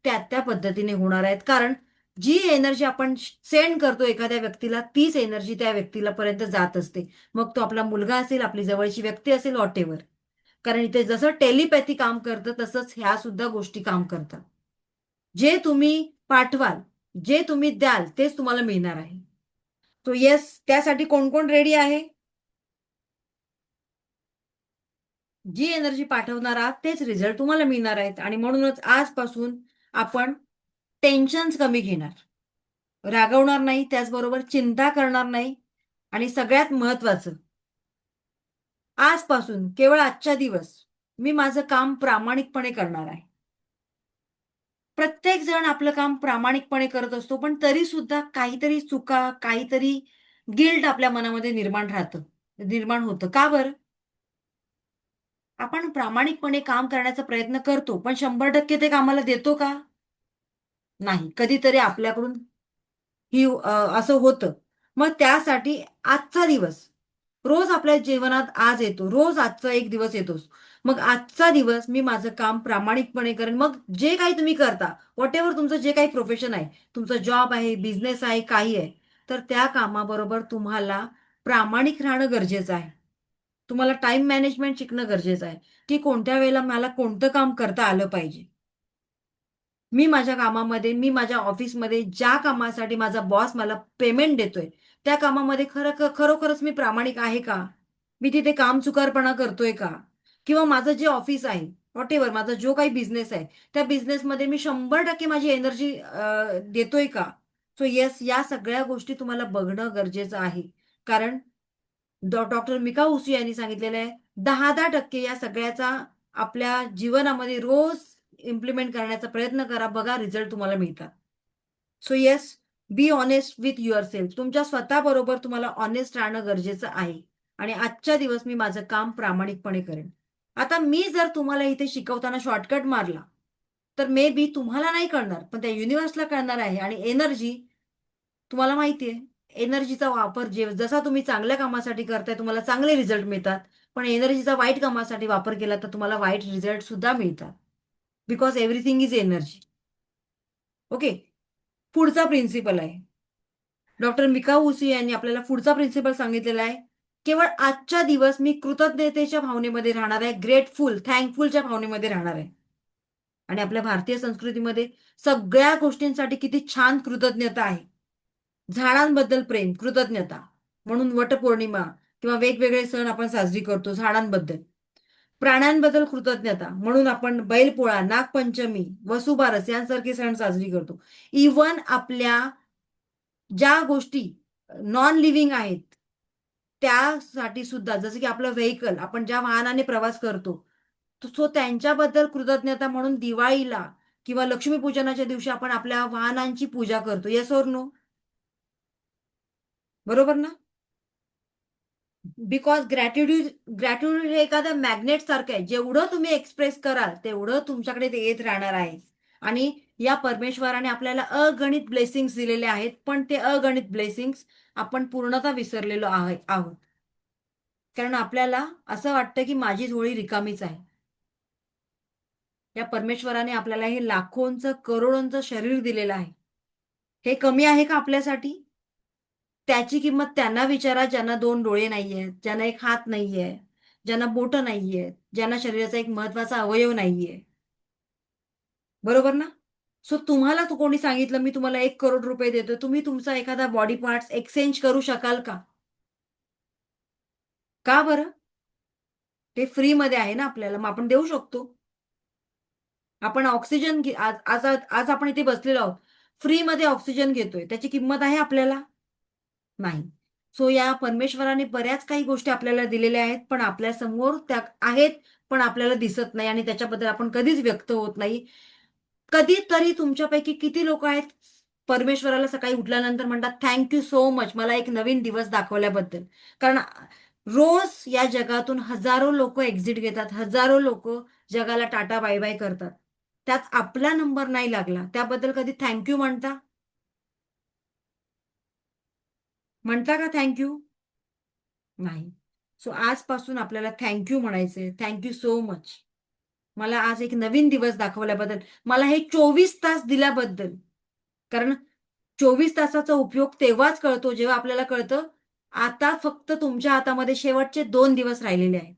त्या पद्धतीने होणार आहेत. कारण जी एनर्जी आपण सेंड करतो एखाद्या व्यक्तीला, तीच एनर्जी त्या व्यक्तीला पर्यंत जात असते. मग तो आपला मुलगा असेल, आपली जवळची व्यक्ती असेल, व्हॉटएव्हर. कारण इथे जसं टेलिपॅथी काम करतं तसंच ह्या सुद्धा गोष्टी काम करतात. जे तुम्ही पाठवाल, जे तुम्ही द्याल तेच तुम्हाला मिळणार आहे. सो येस, त्यासाठी कोण कोण रेडी आहे? जी एनर्जी पाठवणार आहात तेच रिझल्ट तुम्हाला मिळणार आहेत. आणि म्हणूनच आजपासून आपण टेन्शन्स कमी घेणार, रागवणार नाही, त्याचबरोबर चिंता करणार नाही. आणि सगळ्यात महत्वाचं, आजपासून केवळ आजच्या दिवस मी माझं काम प्रामाणिकपणे करणार आहे. प्रत्येक जण आपलं काम प्रामाणिकपणे करत असतो, पण तरी सुद्धा काहीतरी चुका, काहीतरी गिल्ट आपल्या मनामध्ये निर्माण होतं. का बरं? आपण प्रामाणिकपणे काम करण्याचा प्रयत्न करतो, पण 100% ते कामाला देतो का? नाही. कधीतरी आपल्याकडून असं होतं. मग त्यासाठी आजचा दिवस, रोज आपल्या जीवनात आज येतो, रोज आजचा एक दिवस येतोच. मग आजचा दिवस मी माझं काम प्रामाणिकपणे करेन. मग जे काही तुम्ही करता, व्हॉटएव्हर तुमचं जे काही प्रोफेशन आहे, तुमचा जॉब आहे, बिझनेस आहे, काही आहे, तर त्या कामाबरोबर तुम्हाला प्रामाणिक राहणं गरजेचं आहे. तुम्हाला टाइम मॅनेजमेंट शिकणं गरजेचं आहे, की कोणत्या वेळेला मला कोणतं काम करता आलं पाहिजे. मी माझ्या कामामध्ये, मी माझ्या ऑफिसमध्ये ज्या कामासाठी माझा बॉस मला पेमेंट देतोय, त्या कामामध्ये खरोखरच मी प्रामाणिक आहे का? मी तिथे कामचुकारपणा करतोय का? किंवा माझं जे ऑफिस आहे, व्हॉटएव्हर माझा जो काही बिझनेस आहे, त्या बिझनेसमध्ये मी 100% माझी एनर्जी देतोय का? सो येस, या सगळ्या गोष्टी तुम्हाला बघणं गरजेचं आहे. कारण डॉक्टर मिका उसी यांनी सांगितलेलं आहे, 10% या सगळ्याचा आपल्या जीवनामध्ये रोज इम्प्लिमेंट करण्याचा प्रयत्न करा. बघा रिझल्ट तुम्हाला मिळतात. So yes, be honest with yourself. तुमच्या स्वतःबरोबर तुम्हाला ऑनेस्ट राहणं गरजेचं आहे. आणि आजच्या दिवस मी माझं काम प्रामाणिकपणे करेन. आता मी जर तुम्हाला इथे शिकवताना शॉर्टकट मारला, तर मे बी तुम्हाला नाही कळणार, पण त्या युनिव्हर्सला कळणार आहे. आणि एनर्जी तुम्हाला माहिती आहे, एनर्जीचा वापर जसा तुम्ही चांगल्या कामासाठी करताय, तुम्हाला चांगले रिझल्ट मिळतात. पण एनर्जीचा वाईट कामासाठी वापर केला तर तुम्हाला वाईट रिझल्ट सुद्धा मिळतात. Because everything is energy. Okay. पुढचा प्रिन्सिपल आहे, डॉक्टर मिका उसी यांनी आपल्याला पुढचा प्रिन्सिपल सांगितलेला आहे, केवळ आजच्या दिवस मी कृतज्ञतेच्या भावनेमध्ये राहणार आहे, ग्रेटफुल, थँकफुलच्या भावनेमध्ये राहणार आहे. आणि आपल्या भारतीय संस्कृतीमध्ये सगळ्या गोष्टींसाठी किती छान कृतज्ञता आहे. झाडांबद्दल प्रेम, कृतज्ञता म्हणून वटपौर्णिमा किंवा वेगवेगळे सण आपण साजरी करतो झाडांबद्दल. प्राण्यांबद्दल कृतज्ञता म्हणून आपण बैलपोळा, नागपंचमी, वसुबारस यांसारखे सण साजरी करतो. इव्हन आपल्या ज्या गोष्टी नॉन लिव्हिंग आहेत त्यासाठी सुद्धा, जसं की आपलं व्हेकल, आपण ज्या वाहनाने प्रवास करतो, सो त्यांच्याबद्दल कृतज्ञता म्हणून दिवाळीला किंवा लक्ष्मीपूजनाच्या दिवशी आपण आपल्या वाहनांची पूजा करतो. Yes or no? बरोबर ना? बिकॉज ग्रॅटिट्यूड हे एखाद्या मॅग्नेट सारखं आहे. जेवढं तुम्ही एक्सप्रेस कराल तेवढं तुमच्याकडे ते येत राहणार आहे. आणि या परमेश्वराने आपल्याला अगणित ब्लेसिंग्स दिलेले आहेत, पण ते अगणित ब्लेसिंग्स आपण पूर्णतः विसरलेलो आहोत. कारण आपल्याला असं वाटतं की माझी झोळी रिकामीच आहे. या परमेश्वराने आपल्याला हे लाखोंचं, करोडोंचं शरीर दिलेलं आहे. हे कमी आहे का आपल्यासाठी? त्याची किंमत त्यांना विचारा ज्यांना 2 डोळे नाहीयेत, ज्यांना 1 हात नाहीये, ज्यांना बोटं नाहीयेत, ज्यांना शरीराचा एक महत्वाचा अवयव नाहीये. बरोबर ना? सो तुम्हाला कोणी सांगितलं मी तुम्हाला 1 करोड रुपये देतो, तुम्ही तुमचा एखादा बॉडी पार्ट्स एक्सचेंज करू शकाल का? का बरं? ते फ्रीमध्ये आहे ना आपल्याला, मग आपण देऊ शकतो. आपण ऑक्सिजन आज आपण इथे बसलेलो आहोत, फ्रीमध्ये ऑक्सिजन घेतोय, त्याची किंमत आहे आपल्याला? नाही. सो या परमेश्वराने बऱ्याच काही गोष्टी आपल्याला दिलेल्या आहेत, पण आपल्या समोर त्या आहेत, पण आपल्याला दिसत नाही आणि त्याच्याबद्दल आपण कधीच व्यक्त होत नाही. कधीतरी तुमच्यापैकी किती लोक आहेत परमेश्वराला सकाळी उठल्यानंतर म्हणतात थँक्यू सो मच मला एक नवीन दिवस दाखवल्याबद्दल? कारण रोज या जगातून हजारो लोक एक्झिट घेतात, हजारो लोक जगाला टाटा बाय बाय करतात. त्यात आपला नंबर नाही लागला, त्याबद्दल कधी थँक्यू म्हणता का थँक्यू? नाही. सो आजपासून आपल्याला थँक्यू म्हणायचंय. Thank you so much. मला आज एक नवीन दिवस दाखवल्याबद्दल, मला हे 24 तास दिल्याबद्दल. कारण 24 तासाचा उपयोग तेव्हाच कळतो जेव्हा आपल्याला कळतं आता फक्त तुमच्या हातामध्ये शेवटचे 2 दिवस राहिलेले आहेत.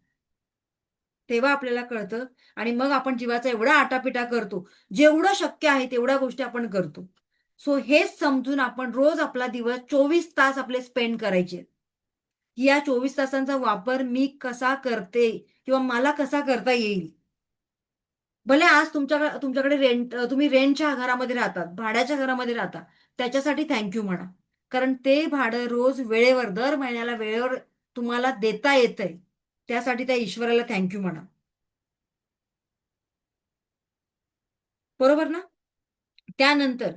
तेव्हा आपल्याला कळतं आणि मग आपण जीवाचा एवढा आटापिटा करतो, जेवढं शक्य आहे तेवढ्या गोष्टी आपण करतो. सो हेच समजून आपण रोज आपला दिवस 24 तास आपले स्पेंड करायचे. या 24 तासांचा वापर मी कसा करते किंवा मला कसा करता येईल. भले आज तुमच्याकडे तुम्ही रेंटच्या घरामध्ये राहतात, भाड्याच्या घरामध्ये राहता, त्याच्यासाठी थँक्यू म्हणा. कारण ते भाडं रोज वेळेवर, दर महिन्याला वेळेवर तुम्हाला देता येतंय. त्यासाठी त्या ईश्वराला थँक्यू म्हणा. बरोबर ना? त्यानंतर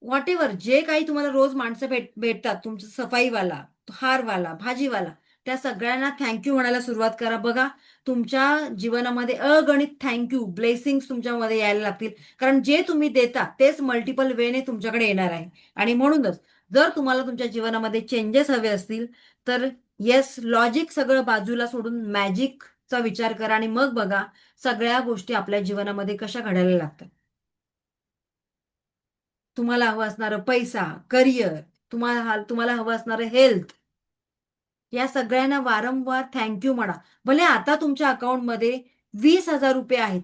व्हॉट एव्हर जे काही तुम्हाला रोज माणसं भेटतात, तुमचं सफाईवाला, हारवाला, भाजीवाला, त्या सगळ्यांना थँक्यू म्हणायला सुरुवात करा. बघा तुमच्या जीवनामध्ये अगणित थँक्यू ब्लेसिंग्स तुमच्यामध्ये यायला लागतील. कारण जे तुम्ही देता तेच मल्टिपल वेने तुमच्याकडे येणार आहे. आणि म्हणूनच जर तुम्हाला तुमच्या जीवनामध्ये चेंजेस हवे असतील तर येस, लॉजिक सगळं बाजूला सोडून मॅजिकचा विचार करा आणि मग बघा सगळ्या गोष्टी आपल्या जीवनामध्ये कशा घडायला लागतात. तुम्हाला हवं असणारं पैसा, करिअर, तुम्हाला हवं असणारं हेल्थ, या सगळ्यांना वारंवार थँक्यू म्हणा. भले आता तुमच्या अकाउंटमध्ये 20,000 रुपये आहेत,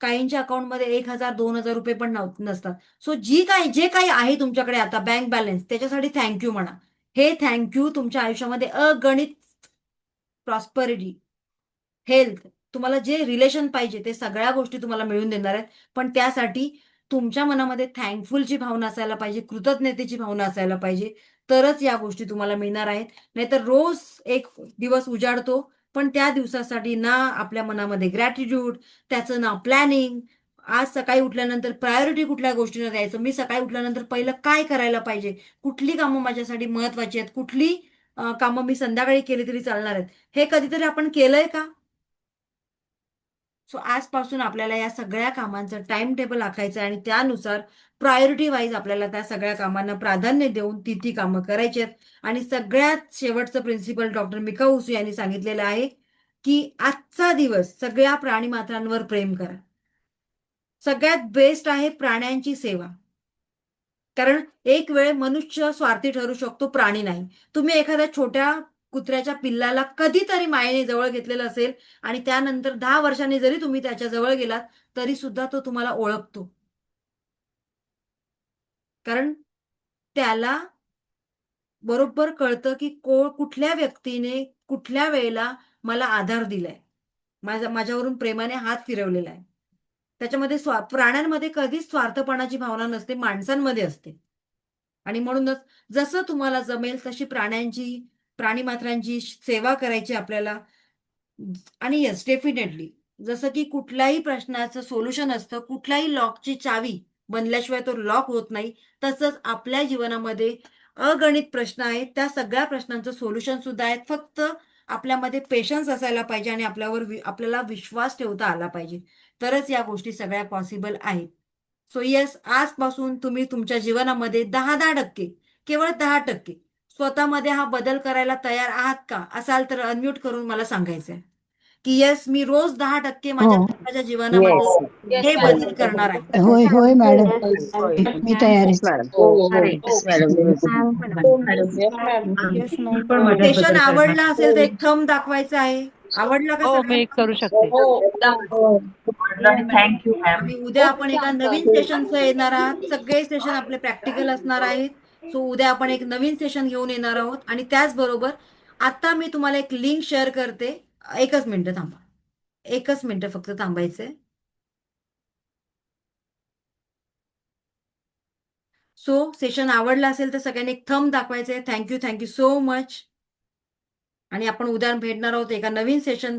काहींच्या अकाउंटमध्ये 1,000 2,000 रुपये पण नसतात. सो जे काही आहे तुमच्याकडे आता बँक बॅलन्स, त्याच्यासाठी थँक्यू म्हणा. हे थँक्यू तुमच्या आयुष्यामध्ये अगणित प्रॉस्परिटी, हेल्थ, तुम्हाला जे रिलेशन पाहिजे ते सगळ्या गोष्टी तुम्हाला मिळवून देणार आहेत. पण त्यासाठी तुमच्या मनामध्ये थँकफुलची भावना असायला पाहिजे, कृतज्ञतेची भावना असायला पाहिजे, तरच या गोष्टी तुम्हाला मिळणार आहेत. नाहीतर रोज एक दिवस उजाडतो पण त्या दिवसासाठी ना आपल्या मनामध्ये ग्रॅटिट्यूड, त्याचं ना प्लॅनिंग. आज सकाळी उठल्यानंतर प्रायोरिटी कुठल्या गोष्टीला द्यायचं, मी सकाळी उठल्यानंतर पहिलं काय करायला पाहिजे, कुठली कामं माझ्यासाठी महत्वाची आहेत, कुठली कामं मी संध्याकाळी केली तरी चालणार आहेत, हे कधीतरी आपण केलंय का? सो आजपासून आपल्याला या सगळ्या कामांचं टाइम टेबल आखायचं आणि त्यानुसार प्रायोरिटी वाईज आपल्याला त्या सगळ्या कामांना प्राधान्य देऊन ती कामं करायची आहेत. आणि सगळ्यात शेवटचं प्रिन्सिपल डॉक्टर मिका उसू यांनी सांगितलेलं आहे की आजचा दिवस सगळ्या प्राणीमात्रांवर प्रेम करा. सगळ्यात बेस्ट आहे प्राण्यांची सेवा. कारण एक वेळ मनुष्य स्वार्थी ठरू शकतो, प्राणी नाही. तुम्ही एखाद्या छोट्या कुत्र्याच्या पिल्लाला कधीतरी मायेने जवळ घेतलेलं असेल आणि त्यानंतर 10 वर्षांनी जरी तुम्ही त्याच्या जवळ गेलात तरी सुद्धा तो तुम्हाला ओळखतो. कारण त्याला बरोबर कळतं की कुठल्या व्यक्तीने कुठल्या वेळेला मला आधार दिलाय, माझ्यावरून प्रेमाने हात फिरवलेला आहे. त्याच्यामध्ये प्राण्यांमध्ये कधीच स्वार्थपणाची भावना नसते, माणसांमध्ये असते. आणि म्हणूनच जसं तुम्हाला जमेल तशी प्राणीमात्रांची सेवा करायची आपल्याला. आणि येस, डेफिनेटली जसं की कुठल्याही प्रश्नाचं सोल्युशन असतं, कुठल्याही लॉकची चावी बनल्याशिवाय तो लॉक होत नाही, तसंच आपल्या जीवनामध्ये अगणित प्रश्न आहेत. त्या सगळ्या प्रश्नांचं सोल्युशन सुद्धा आहेत. फक्त आपल्यामध्ये पेशन्स असायला पाहिजे आणि आपल्याला विश्वास ठेवता आला पाहिजे, तरच या गोष्टी सगळ्या पॉसिबल आहेत. सो येस, आजपासून तुम्ही तुमच्या जीवनामध्ये 10% केवळ 10% स्वतःमध्ये हा बदल करायला तयार आहात का? असाल तर अनम्यूट करून मला सांगायचंय की येस, मी रोज 10% माझ्या जीवनामध्ये हे बदल करणार आहे. होय होय मॅडम, मी तयार आहे. Yes ma'am. सेशन आवडला असेल तर एक थंब दाखवायचा आहे. आवडला का सगळ्यांना? करू शकते. Thank you ma'am. आणि उद्या आपण एका नवीन सेशनचं येणार आहात. सगळे सेशन आपले प्रॅक्टिकल असणार आहेत. सो उद्या आपण एक नवीन सेशन घेऊन येणार आहोत. आणि त्याचबरोबर आता मी तुम्हाला एक लिंक शेअर करते. एकच मिनिट थांबा, एकच मिनिट फक्त थांबायचंय. सो सेशन आवडला असेल तर सगळ्यांनी एक थंब दाखवायचंय. Thank you so much. आणि आपण उद्या भेटणार आहोत एका नवीन सेशन